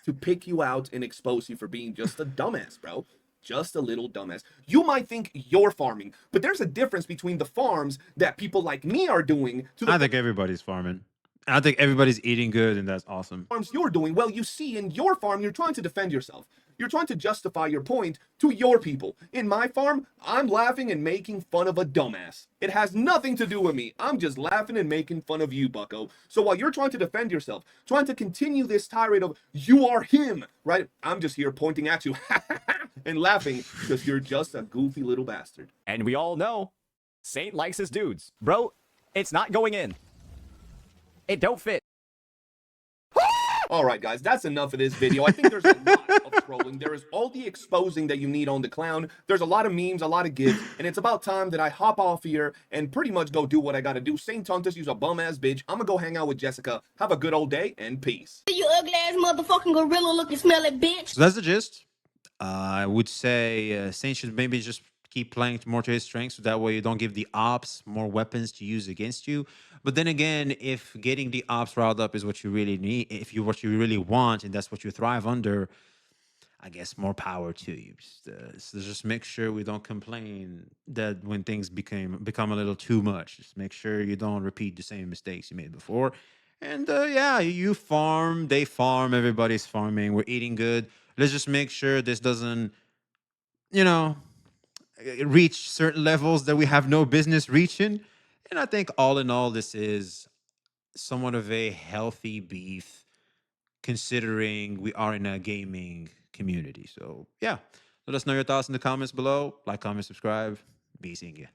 to pick you out and expose you for being just a dumbass, bro. Just a little dumbass. You might think you're farming, but there's a difference between the farms that people like me are doing to the I think everybody's farming. I think everybody's eating good, and that's awesome. farms you're doing. Well, you see, in your farm, you're trying to defend yourself. You're trying to justify your point to your people. In my farm, I'm laughing and making fun of a dumbass. It has nothing to do with me. I'm just laughing and making fun of you, bucko. So while you're trying to defend yourself, trying to continue this tirade of, you are him, right? I'm just here pointing at you and laughing because you're just a goofy little bastard. And we all know Saint likes his dudes. Bro, it's not going in. It don't fit. All right, guys, that's enough of this video. I think there's a lot of trolling. There is all the exposing that you need on the clown. There's a lot of memes, a lot of gifs, and it's about time that I hop off here and pretty much go do what I gotta do. Saintontas, use a bum-ass bitch. I'm gonna go hang out with Jessica. Have a good old day, and peace. You ugly-ass motherfucking gorilla looking smelly bitch. So that's the gist. I would say Saint should maybe just keep playing more to his strengths, so that way you don't give the ops more weapons to use against you. But then again, if getting the ops riled up is what you really need, if you what you really want, and that's what you thrive under, I guess more power to you. So just make sure we don't complain that when things become a little too much. Just make sure you don't repeat the same mistakes you made before. And yeah, you farm, they farm, everybody's farming, we're eating good. Let's just make sure this doesn't, reach certain levels that we have no business reaching. And I think all in all, this is somewhat of a healthy beef considering we are in a gaming community. So yeah, let us know your thoughts in the comments below. Like, comment, subscribe. Be seeing you.